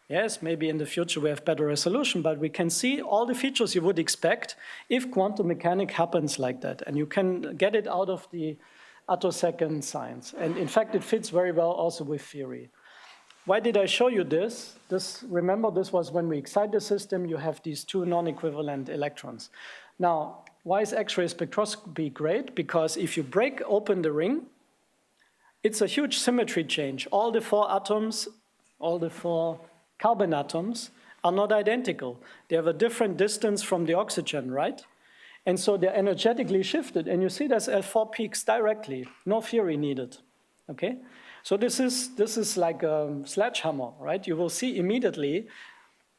yes, maybe in the future we have better resolution, but we can see all the features you would expect if quantum mechanics happens like that. And you can get it out of the attosecond science. And in fact, it fits very well also with theory. Why did I show you this? Remember, this was when we excite the system, you have these two non-equivalent electrons. Now, why is X-ray spectroscopy great? Because if you break open the ring, it's a huge symmetry change. All the four atoms, all the four carbon atoms are not identical. They have a different distance from the oxygen, right? And so they're energetically shifted. And you see there's L4 peaks directly, no theory needed, okay? So this is like a sledgehammer, right? You will see immediately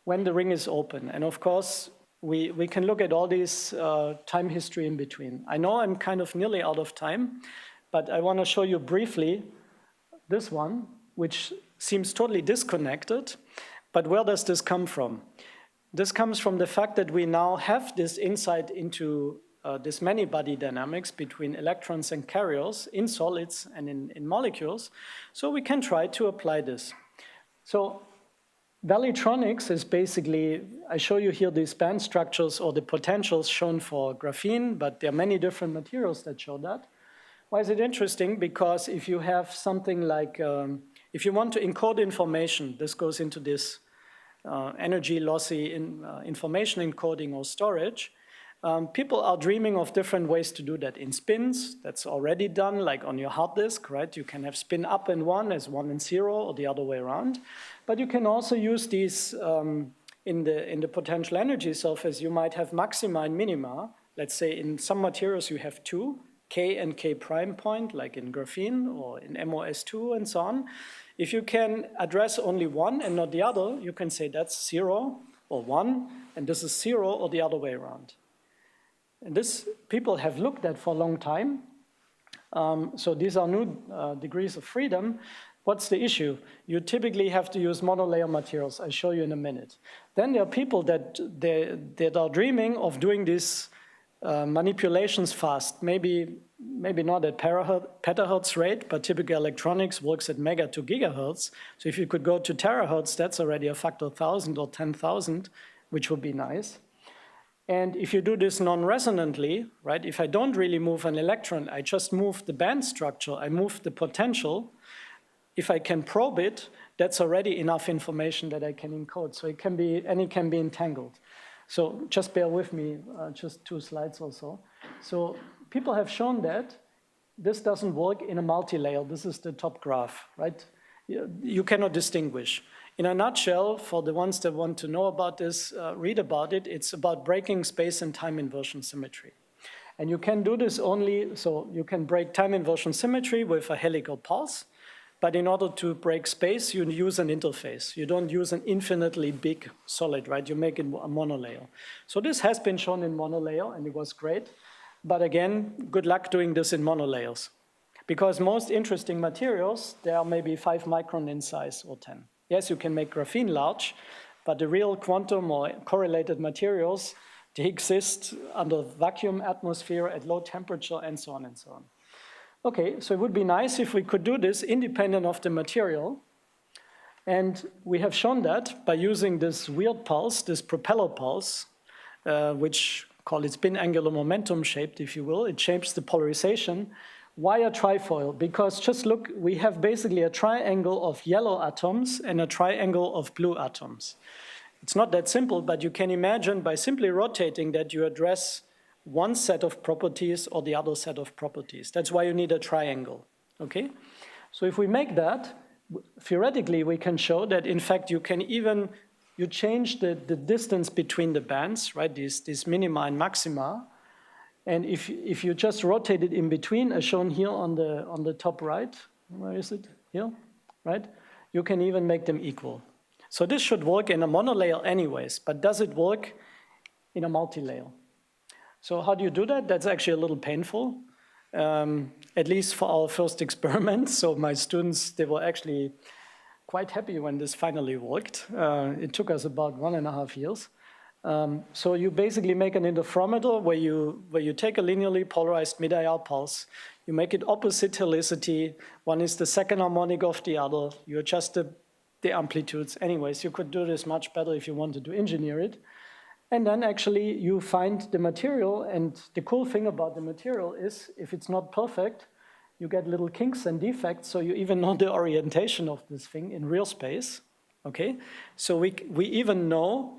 when the ring is open. And of course, we can look at all these time history in between. I know I'm kind of nearly out of time, but I want to show you briefly this one, which seems totally disconnected. But where does this come from? This comes from the fact that we now have this insight into this many-body dynamics between electrons and carriers in solids and in molecules, so we can try to apply this. So valleytronics is basically, I show you here these band structures or the potentials shown for graphene, but there are many different materials that show that. Why is it interesting? Because if you have something like, if you want to encode information, this goes into this energy lossy information encoding or storage. People are dreaming of different ways to do that. In spins, that's already done, like on your hard disk, right? You can have spin up and 1 as 1 and 0, or the other way around. But you can also use these in the potential energy surface. You might have maxima and minima. Let's say in some materials you have 2, K and K prime point, like in graphene or in MOS2 and so on. If you can address only one and not the other, you can say that's 0 or 1, and this is 0 or the other way around. And this people have looked at for a long time. So these are new degrees of freedom. What's the issue? You typically have to use monolayer materials. I'll show you in a minute. Then there are people that are dreaming of doing these manipulations fast. Maybe not at petahertz rate, but typical electronics works at mega to gigahertz. So if you could go to terahertz, that's already a factor 1,000 or 10,000, which would be nice. And if you do this non-resonantly, right, if I don't really move an electron, I just move the band structure, I move the potential, if I can probe it, that's already enough information that I can encode. So it can be entangled. So just bear with me, just 2 slides or so. So people have shown that this doesn't work in a multi-layer. This is the top graph, right? You cannot distinguish. In a nutshell, for the ones that want to know about this, read about it. It's about breaking space and time inversion symmetry. And you can do this only, so you can break time inversion symmetry with a helical pulse, but in order to break space, you use an interface. You don't use an infinitely big solid, right? You make it a monolayer. So this has been shown in monolayer, and it was great. But again, good luck doing this in monolayers. Because most interesting materials, they are maybe 5 micron in size or 10. Yes, you can make graphene large, but the real quantum or correlated materials, they exist under vacuum atmosphere at low temperature and so on and so on. Okay, so it would be nice if we could do this independent of the material. And we have shown that by using this weird pulse, this propeller pulse, which call it spin angular momentum shaped, if you will. It shapes the polarization. Why a trifoil? Because just look, we have basically a triangle of yellow atoms and a triangle of blue atoms. It's not that simple, but you can imagine by simply rotating that you address one set of properties or the other set of properties. That's why you need a triangle, okay? So if we make that, theoretically, we can show that, in fact, you change the distance between the bands, right, these minima and maxima, and if you just rotate it in between, as shown here on the top right, where is it? Here, right? You can even make them equal. So this should work in a monolayer anyways, but does it work in a multi-layer? So how do you do that? That's actually a little painful, at least for our first experiment. So my students, they were actually quite happy when this finally worked. It took us about 1.5 years. So you basically make an interferometer where you take a linearly polarized mid-IR pulse, you make it opposite helicity, one is the second harmonic of the other, you adjust the amplitudes. Anyways, you could do this much better if you wanted to engineer it. And then actually you find the material, and the cool thing about the material is if it's not perfect, you get little kinks and defects, so you even know the orientation of this thing in real space, okay? So we even know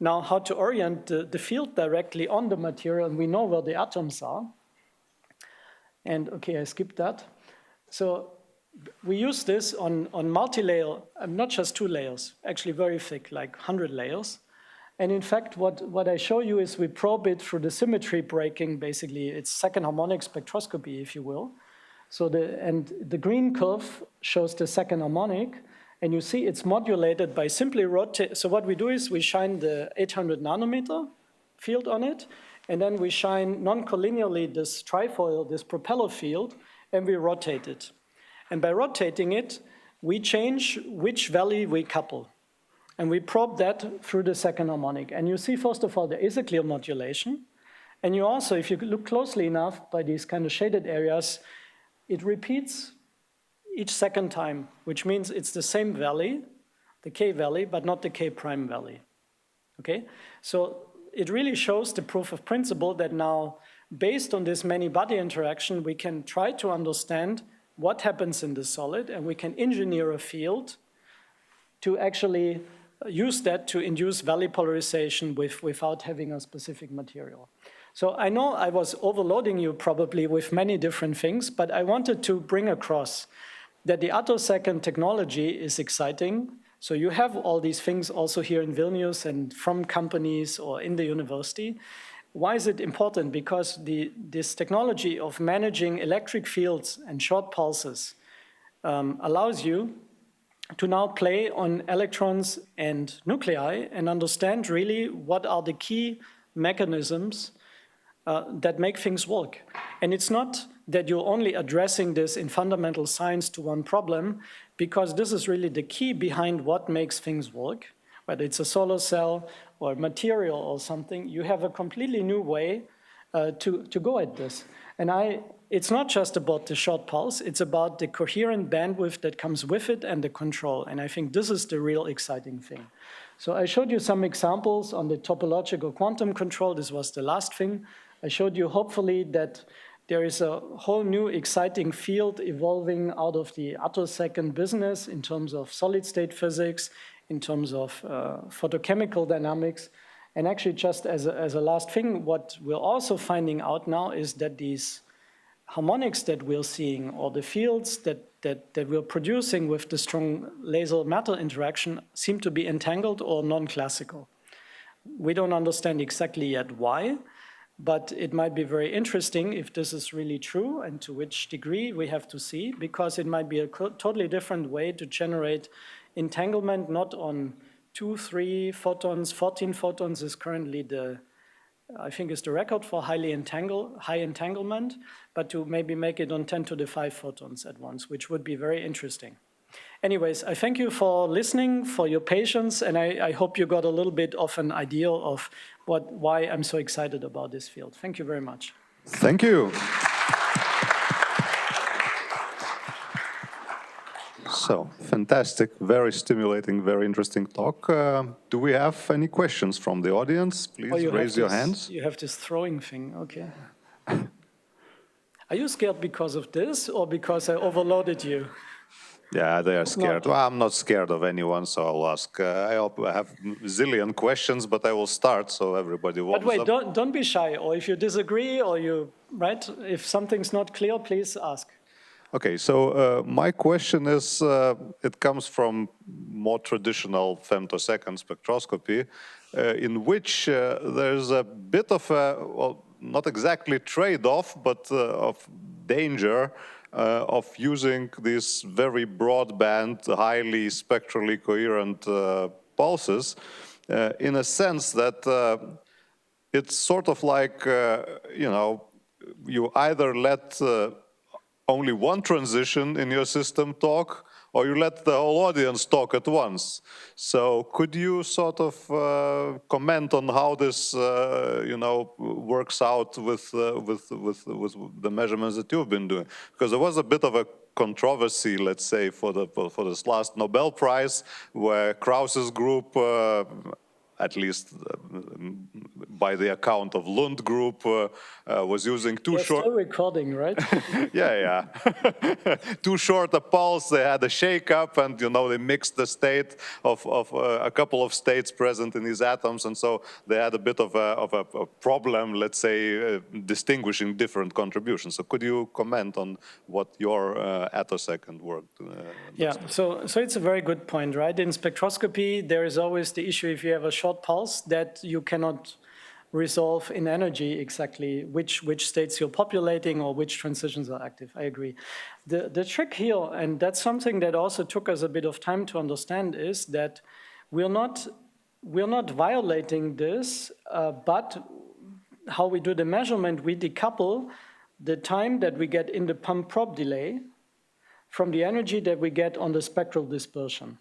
now how to orient the field directly on the material, and we know where the atoms are. And okay, I skipped that. So we use this on multi-layer, not just 2 layers, actually very thick, like 100 layers. And in fact, what I show you is we probe it through the symmetry breaking, basically. It's second harmonic spectroscopy, if you will. So the green curve shows the second harmonic, and you see it's modulated by simply rotate. So what we do is we shine the 800 nanometer field on it, and then we shine non-collinearly this trifoil, this propeller field, and we rotate it. And by rotating it, we change which valley we couple. And we probe that through the second harmonic. And you see, first of all, there is a clear modulation. And you also, if you look closely enough by these kind of shaded areas, it repeats each second time, which means it's the same valley, the K valley, but not the K prime valley, okay? So it really shows the proof of principle that now, based on this many-body interaction, we can try to understand what happens in the solid, and we can engineer a field to actually use that to induce valley polarization without having a specific material. So I know I was overloading you probably with many different things, but I wanted to bring across that the attosecond technology is exciting. So you have all these things also here in Vilnius and from companies or in the university. Why is it important? Because this technology of managing electric fields and short pulses allows you to now play on electrons and nuclei and understand really what are the key mechanisms that make things work. And it's not that you're only addressing this in fundamental science to one problem, because this is really the key behind what makes things work. Whether it's a solar cell or material or something, you have a completely new way to go at this. And it's not just about the short pulse, it's about the coherent bandwidth that comes with it and the control. And I think this is the real exciting thing. So I showed you some examples on the topological quantum control. This was the last thing. I showed you hopefully that there is a whole new exciting field evolving out of the attosecond business in terms of solid-state physics, in terms of photochemical dynamics. And actually, just as a last thing, what we're also finding out now is that these harmonics that we're seeing, or the fields that we're producing with the strong laser-matter interaction, seem to be entangled or non-classical. We don't understand exactly yet why, but it might be very interesting if this is really true, and to which degree we have to see, because it might be a totally different way to generate entanglement, not on 2, 3 photons, 14 photons is currently I think is the record for high entanglement, but to maybe make it on 10 to the 5 photons at once, which would be very interesting. Anyways, I thank you for listening, for your patience, and I hope you got a little bit of an idea of why I'm so excited about this field. Thank you very much. Thank you. So, fantastic, very stimulating, very interesting talk. Do we have any questions from the audience? Please raise your hands. You have this throwing thing, okay. Are you scared because of this or because I overloaded you? Yeah, they are scared. Well, I'm not scared of anyone, so I'll ask. I hope I have a zillion questions, but I will start so everybody warms up. But wait, don't be shy. Or if you disagree or if something's not clear, please ask. Okay, so my question is, it comes from more traditional femtosecond spectroscopy, in which there's a bit of a, well, not exactly trade-off, but of danger of using these very broadband, highly spectrally coherent pulses, in a sense that it's sort of like, you know, you either let only one transition in your system talk, or you let the whole audience talk at once. So could you sort of comment on how this, you know, works out with the measurements that you've been doing? Because there was a bit of a controversy, let's say, for this last Nobel Prize, where Krauss's group, at least by the account of Lund group, was using too short. Still recording, right? Yeah. Too short a pulse. They had a shake-up, and you know they mixed the state of a couple of states present in these atoms, and so they had a bit of a problem, let's say, distinguishing different contributions. So could you comment on what your attosecond work? Yeah. So it's a very good point, right? In spectroscopy, there is always the issue if you have a short pulse that you cannot resolve in energy exactly which states you're populating or which transitions are active. I agree. The trick here, and that's something that also took us a bit of time to understand, is that we're not violating this, but how we do the measurement, we decouple the time that we get in the pump-probe delay from the energy that we get on the spectral dispersion.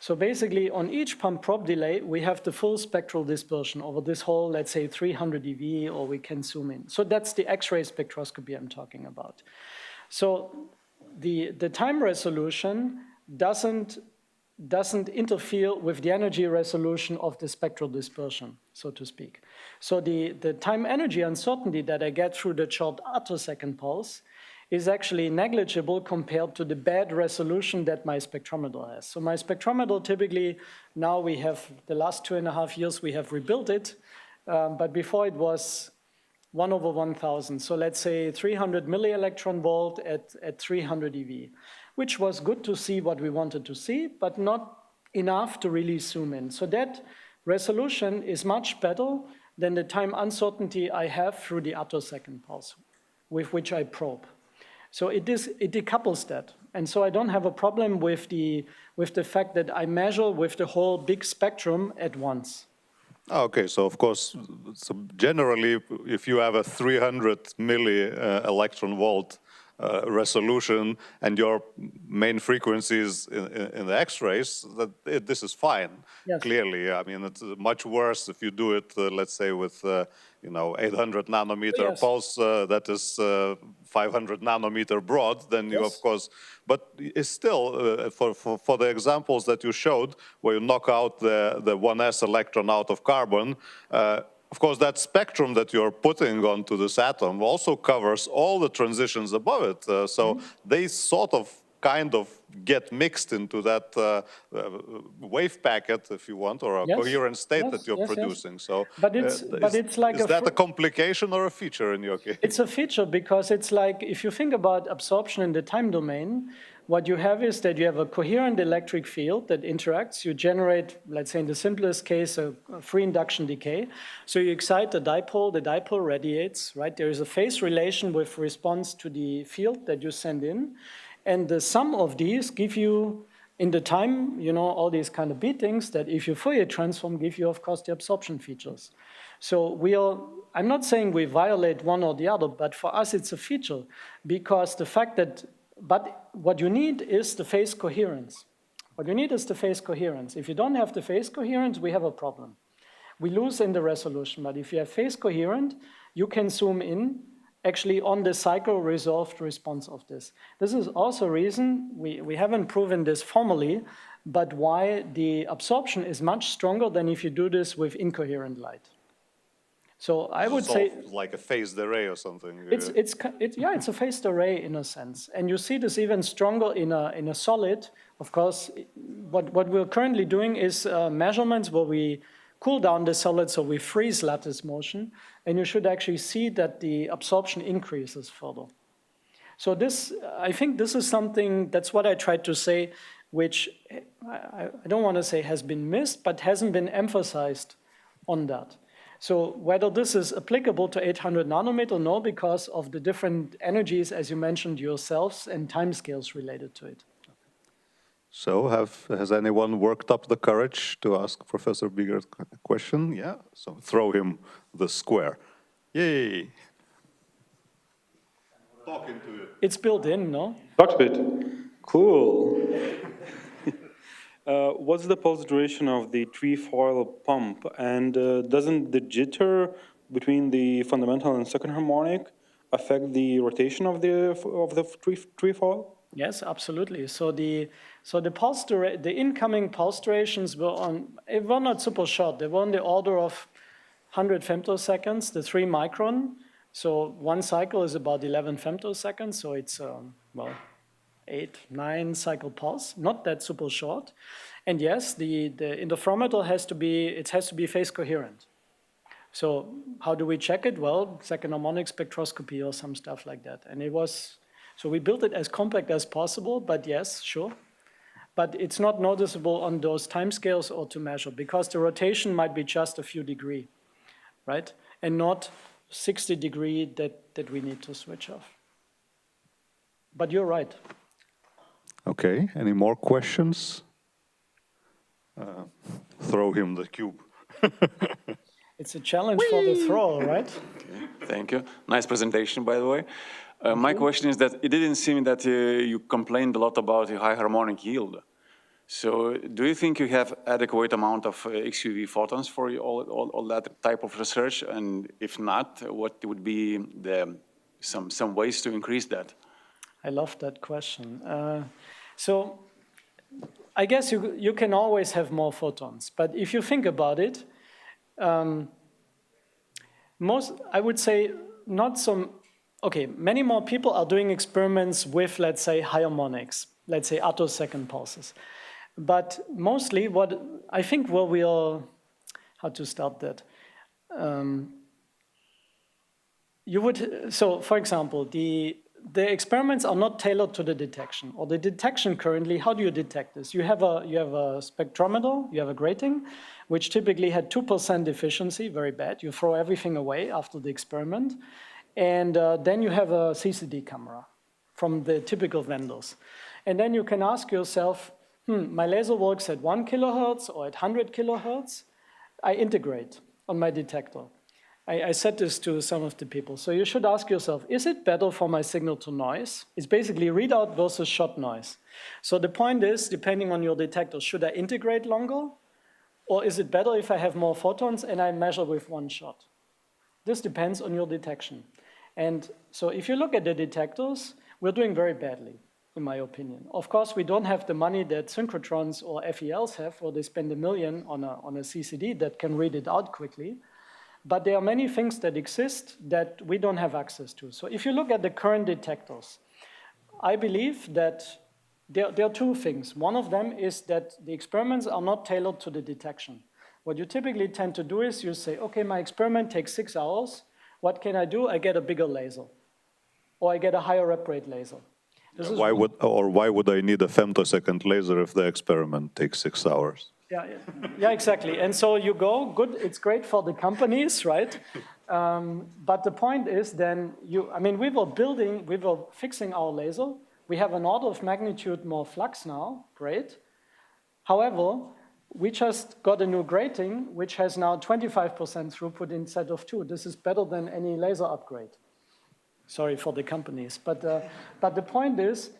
So basically, on each pump-probe delay, we have the full spectral dispersion over this whole, let's say, 300 eV, or we can zoom in. So that's the X-ray spectroscopy I'm talking about. So the time resolution doesn't interfere with the energy resolution of the spectral dispersion, so to speak. So the time energy uncertainty that I get through the short attosecond pulse is actually negligible compared to the bad resolution that my spectrometer has. So my spectrometer typically, now we have, the last 2.5 years, we have rebuilt it, but before it was 1/1000. So let's say 300 millielectron volt at 300 eV, which was good to see what we wanted to see, but not enough to really zoom in. So that resolution is much better than the time uncertainty I have through the attosecond pulse, with which I probe. So it decouples that. And so I don't have a problem with the fact that I measure with the whole big spectrum at once. Okay, so of course, so generally, if you have a 300 milli electron volt resolution and your main frequency is in the X-rays, this is fine. Yes. Clearly, I mean, it's much worse if you do it, let's say, with 800 nanometer pulse that is 500 nanometer broad. Then you, of course, but it's still for the examples that you showed, where you knock out the 1s electron out of carbon. Of course, that spectrum that you're putting onto this atom also covers all the transitions above it. So they sort of kind of get mixed into that wave packet, if you want, or a coherent state that you're producing. So, but it's like is that a complication or a feature in your case? It's a feature, because it's like, if you think about absorption in the time domain, what you have is that you have a coherent electric field that interacts. You generate, let's say in the simplest case, a free induction decay. So you excite the dipole radiates, right? There is a phase relation with response to the field that you send in. And the sum of these give you, in the time, all these kind of beatings that if you Fourier transform, give you, of course, the absorption features. So I'm not saying we violate one or the other, but for us it's a feature, because the fact that, but what you need is the phase coherence. What you need is the phase coherence. If you don't have the phase coherence, we have a problem. We lose in the resolution, but if you have phase coherent, you can zoom in actually on the cycle-resolved response of this. This is also a reason, we haven't proven this formally, but why the absorption is much stronger than if you do this with incoherent light. So I would say, like a phased array or something. It's a phased array in a sense, and you see this even stronger in a solid. Of course, what we're currently doing is measurements where we cool down the solid, so we freeze lattice motion, and you should actually see that the absorption increases further. So this, I think this is something, that's what I tried to say, which I don't want to say has been missed, but hasn't been emphasized on that. So whether this is applicable to 800 nanometer, no, because of the different energies, as you mentioned yourselves, and timescales related to it. So has anyone worked up the courage to ask Professor Biegert a question? Yeah, so throw him the square. Yay! Talking to you. It's built in, no? Cockpit. Cool. What's the pulse duration of the trefoil pump? And doesn't the jitter between the fundamental and second harmonic affect the rotation of the trefoil? Yes, absolutely. So the incoming pulse durations were not super short. They were on the order of 100 femtoseconds, the 3 micron. So one cycle is about 11 femtoseconds. So it's well, 8, 9 cycle pulse. Not that super short. And yes, the interferometer has to be phase coherent. So how do we check it? Well, second harmonic spectroscopy or some stuff like that. And it was. So we built it as compact as possible, but yes, sure. But it's not noticeable on those timescales or to measure because the rotation might be just a few degrees, right? And not 60 degrees that we need to switch off. But you're right. Okay, any more questions? Throw him the cube. It's a challenge for the throw, right? Okay, thank you. Nice presentation, by the way. My question is that it didn't seem that you complained a lot about the high harmonic yield. So do you think you have adequate amount of XUV photons for all that type of research? And if not, what would be some ways to increase that? I love that question. So I guess you can always have more photons. But if you think about it, I would say not some. Okay, many more people are doing experiments with, let's say, high harmonics, let's say attosecond pulses. But mostly what I think where we are, how to start that? So for example, the experiments are not tailored to the detection, or the detection currently, how do you detect this? You have a spectrometer, you have a grating, which typically had 2% efficiency, very bad. You throw everything away after the experiment. And then you have a CCD camera from the typical vendors. And then you can ask yourself, my laser works at 1 kilohertz or at 100 kilohertz. I integrate on my detector. I said this to some of the people. So you should ask yourself, is it better for my signal to noise? It's basically readout versus shot noise. So the point is, depending on your detector, should I integrate longer? Or is it better if I have more photons and I measure with one shot? This depends on your detection. And so if you look at the detectors, we're doing very badly, in my opinion. Of course, we don't have the money that synchrotrons or FELs have, where they spend $1 million on a CCD that can read it out quickly. But there are many things that exist that we don't have access to. So if you look at the current detectors, I believe that there are two things. One of them is that the experiments are not tailored to the detection. What you typically tend to do is you say, okay, my experiment takes 6 hours. What can I do? I get a bigger laser, or I get a higher rep rate laser. Why would I need a femtosecond laser if the experiment takes 6 hours? Yeah, exactly. And so you go, good, it's great for the companies, right? But the point is then, we were fixing our laser. We have an order of magnitude more flux now, great. However, we just got a new grating, which has now 25% throughput instead of 2. This is better than any laser upgrade. Sorry for the companies. But the point is,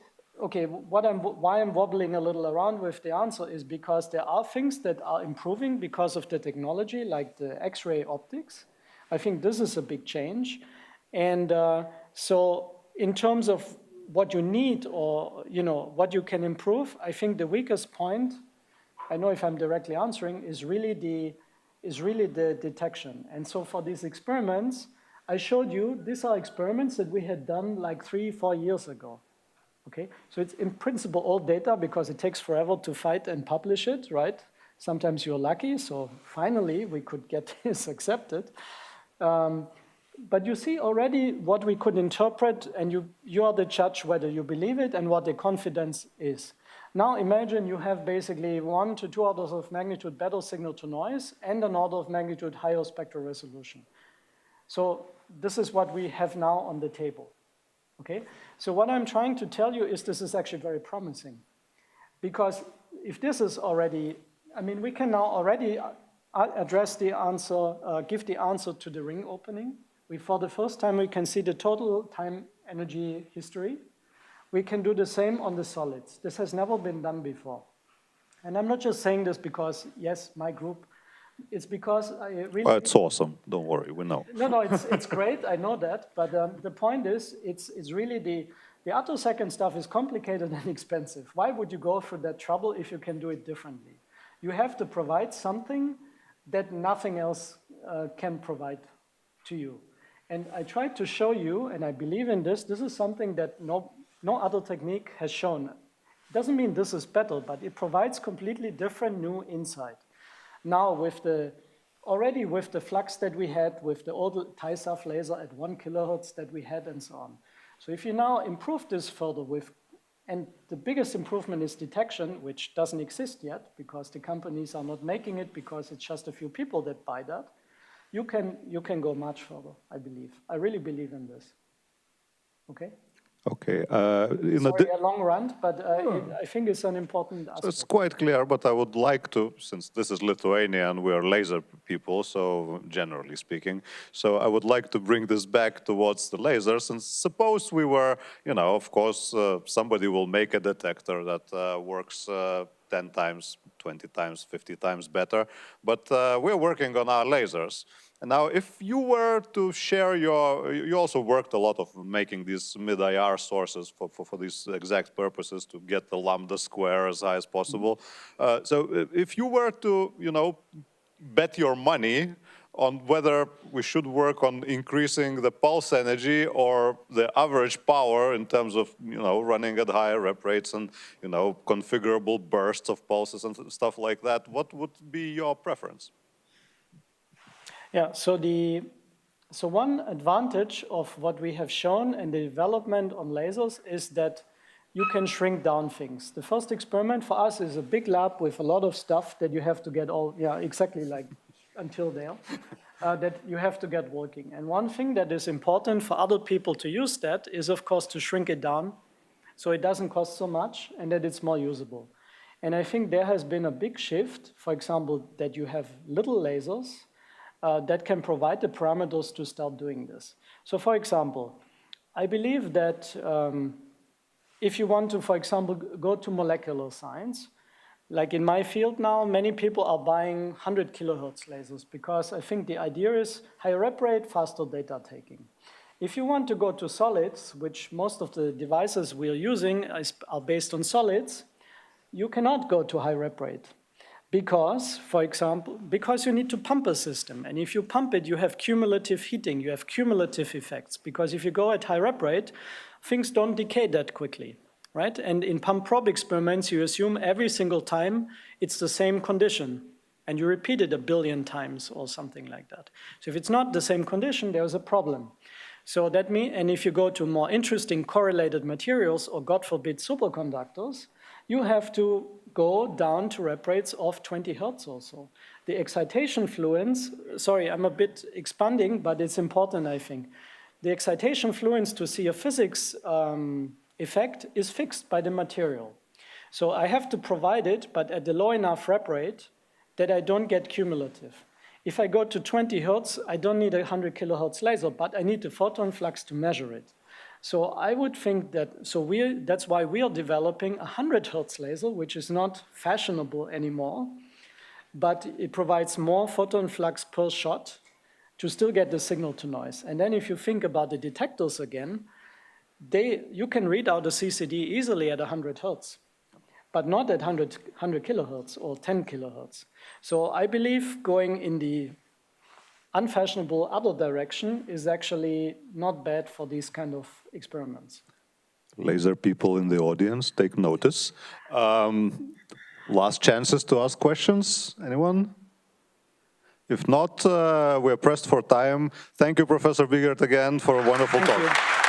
okay, why I'm wobbling a little around with the answer is because there are things that are improving because of the technology, like the X-ray optics. I think this is a big change. And so in terms of what you need or what you can improve, I think the weakest point, I know if I'm directly answering, is really the detection. And so for these experiments, I showed you, these are experiments that we had done like 3-4 years ago. Okay, so it's in principle old data because it takes forever to fight and publish it, right? Sometimes you're lucky, so finally we could get this accepted. but you see already what we could interpret, and you are the judge whether you believe it and what the confidence is. Now imagine you have basically 1 to 2 orders of magnitude better signal to noise and an order of magnitude higher spectral resolution. So this is what we have now on the table. Okay? So what I'm trying to tell you is this is actually very promising. Because if this is already, I mean, we can now already address the answer, give the answer to the ring opening. For the first time, we can see the total time energy history. We can do the same on the solids. This has never been done before. And I'm not just saying this because, yes, my group, it's because I really... Well, it's awesome, don't worry, we know. No, it's great, I know that, but the point is, it's really the attosecond stuff is complicated and expensive. Why would you go through that trouble if you can do it differently? You have to provide something that nothing else can provide to you. And I tried to show you, and I believe in this is something that no other technique has shown. It doesn't mean this is better, but it provides completely different new insight. Now already with the flux that we had, with the old TISAF laser at 1 kilohertz that we had and so on. So if you now improve this further and the biggest improvement is detection, which doesn't exist yet because the companies are not making it because it's just a few people that buy that, you can go much further, I believe. I really believe in this. Okay? Okay. Sorry, a long rant, but I think it's an important aspect. So it's quite clear, but I would like to, since this is Lithuania and we are laser people, so generally speaking, so I would like to bring this back towards the lasers. And suppose we were, of course, somebody will make a detector that works 10 times, 20 times, 50 times better, but we're working on our lasers. And now, if you were to share you also worked a lot of making these mid-IR sources for these exact purposes to get the lambda square as high as possible. So if you were to, bet your money on whether we should work on increasing the pulse energy or the average power in terms of, running at higher rep rates and, configurable bursts of pulses and stuff like that, what would be your preference? Yeah, so one advantage of what we have shown in the development on lasers is that you can shrink down things. The first experiment for us is a big lab with a lot of stuff that you have to get exactly like until there, that you have to get working. And one thing that is important for other people to use that is, of course, to shrink it down so it doesn't cost so much and that it's more usable. And I think there has been a big shift, for example, that you have little lasers that can provide the parameters to start doing this. So for example, I believe that if you want to, for example, go to molecular science, like in my field now, many people are buying 100 kilohertz lasers because I think the idea is higher rep rate, faster data taking. If you want to go to solids, which most of the devices we are using are based on solids, you cannot go to high rep rate. Because, for example, you need to pump a system. And if you pump it, you have cumulative heating, you have cumulative effects. Because if you go at high rep rate, things don't decay that quickly, right? And in pump probe experiments, you assume every single time it's the same condition. And you repeat it 1 billion times or something like that. So if it's not the same condition, there's a problem. So that means, and if you go to more interesting correlated materials, or God forbid superconductors, you have to go down to rep rates of 20 hertz or so. The excitation fluence, sorry, I'm a bit expanding, but it's important, I think. The excitation fluence to see a physics effect is fixed by the material. So I have to provide it, but at the low enough rep rate that I don't get cumulative. If I go to 20 hertz, I don't need a 100 kilohertz laser, but I need the photon flux to measure it. So I would think that, that's why we are developing a 100 hertz laser, which is not fashionable anymore, but it provides more photon flux per shot to still get the signal to noise. And then if you think about the detectors again, you can read out a CCD easily at 100 hertz, but not at 100 kilohertz or 10 kilohertz. So I believe going in the unfashionable other direction is actually not bad for these kind of experiments. Laser people in the audience, take notice. Last chances to ask questions. Anyone? If not, we're pressed for time. Thank you, Professor Biegert, again for a wonderful talk. Thank you.